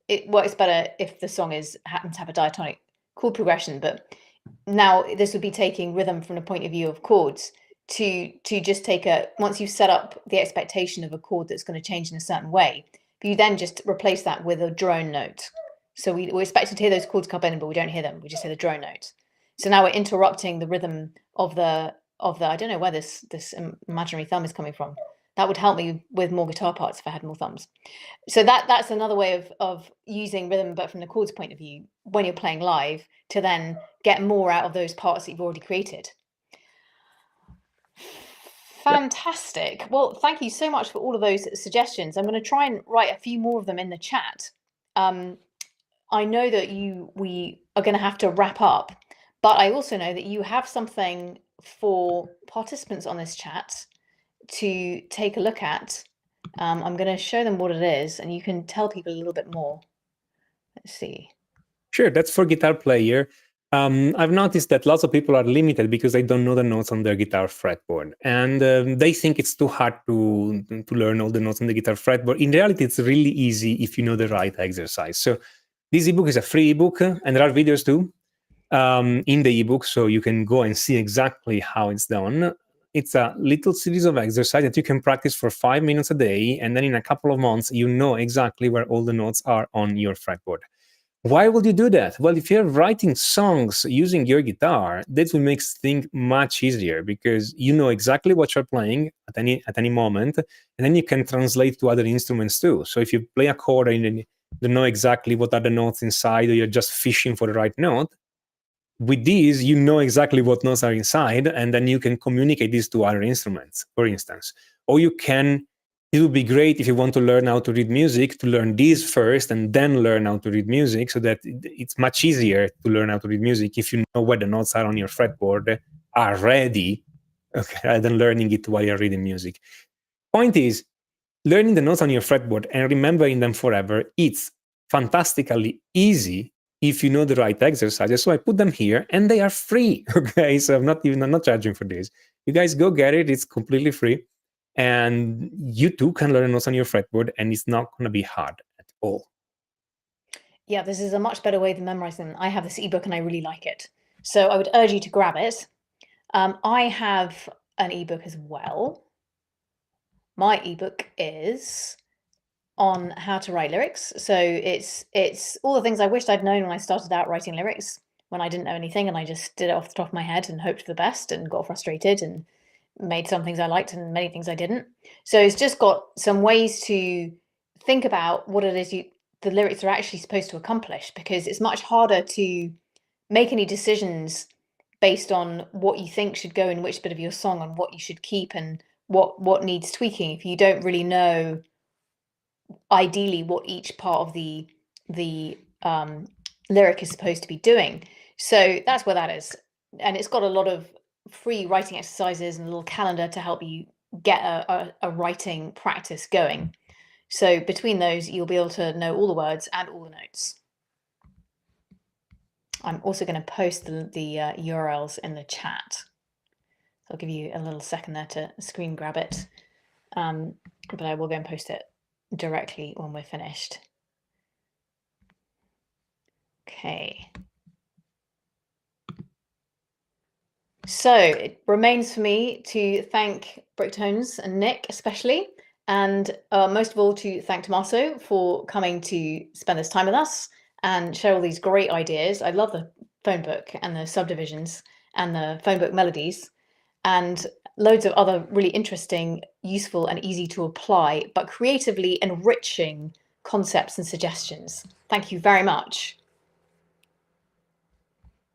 it works better if the song happens to have a diatonic chord progression, but now this would be taking rhythm from the point of view of chords to just take once you've set up the expectation of a chord that's going to change in a certain way, you then just replace that with a drone note. So we're expected to hear those chords come in, but we don't hear them. We just hear the drone note. So now we're interrupting the rhythm of the I don't know where this imaginary thumb is coming from. That would help me with more guitar parts if I had more thumbs. So that's another way of using rhythm, but from the chords point of view, when you're playing live, to then get more out of those parts that you've already created. Fantastic. Yep. Well, thank you so much for all of those suggestions. I'm going to try and write a few more of them in the chat. I know that we are going to have to wrap up, but I also know that you have something for participants on this chat to take a look at. I'm going to show them what it is, and you can tell people a little bit more. Let's see. Sure, that's for guitar player. I've noticed that lots of people are limited because they don't know the notes on their guitar fretboard, and they think it's too hard to learn all the notes on the guitar fretboard. In reality, it's really easy if you know the right exercise. So this ebook is a free ebook, and there are videos too in the ebook, so you can go and see exactly how it's done. It's a little series of exercises that you can practice for 5 minutes a day, and then in a couple of months, you know exactly where all the notes are on your fretboard. Why would you do that? Well, if you're writing songs using your guitar, that will make things much easier because you know exactly what you're playing at any moment, and then you can translate to other instruments too. So if you play a chord and you don't know exactly what are the notes inside, or you're just fishing for the right note, with these, you know exactly what notes are inside, and then you can communicate these to other instruments, for instance. Or it would be great if you want to learn how to read music, to learn these first and then learn how to read music, so that it's much easier to learn how to read music if you know where the notes are on your fretboard already, okay, than learning it while you're reading music. Point is, learning the notes on your fretboard and remembering them forever, it's fantastically easy if you know the right exercises. So I put them here and they are free. Okay, so I'm not charging for this. You guys go get it, it's completely free. And you too can learn notes on your fretboard, and it's not going to be hard at all. Yeah, this is a much better way than memorizing them. I have this ebook and I really like it. So I would urge you to grab it. I have an ebook as well. My ebook is on how to write lyrics. So it's all the things I wished I'd known when I started out writing lyrics, when I didn't know anything and I just did it off the top of my head and hoped for the best and got frustrated and made some things I liked and many things I didn't. So it's just got some ways to think about what it is the lyrics are actually supposed to accomplish, because it's much harder to make any decisions based on what you think should go in which bit of your song and what you should keep and what needs tweaking if you don't really know ideally what each part of the lyric is supposed to be doing. So that's where that is. And it's got a lot of free writing exercises and a little calendar to help you get a writing practice going. So between those, you'll be able to know all the words and all the notes. I'm also going to post the URLs in the chat. I'll give you a little second there to screen grab it. But I will go and post it directly when we're finished. Okay. So it remains for me to thank Bricktones and Nick especially, and most of all to thank Tommaso for coming to spend this time with us and share all these great ideas. I love the phone book and the subdivisions and the phone book melodies and loads of other really interesting, useful and easy to apply, but creatively enriching concepts and suggestions. Thank you very much.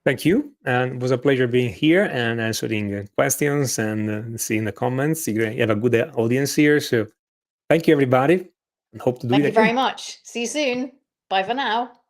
Thank you. And it was a pleasure being here and answering questions and seeing the comments. You have a good audience here. So thank you, everybody. And hope to do it again. Thank you very much. See you soon. Bye for now.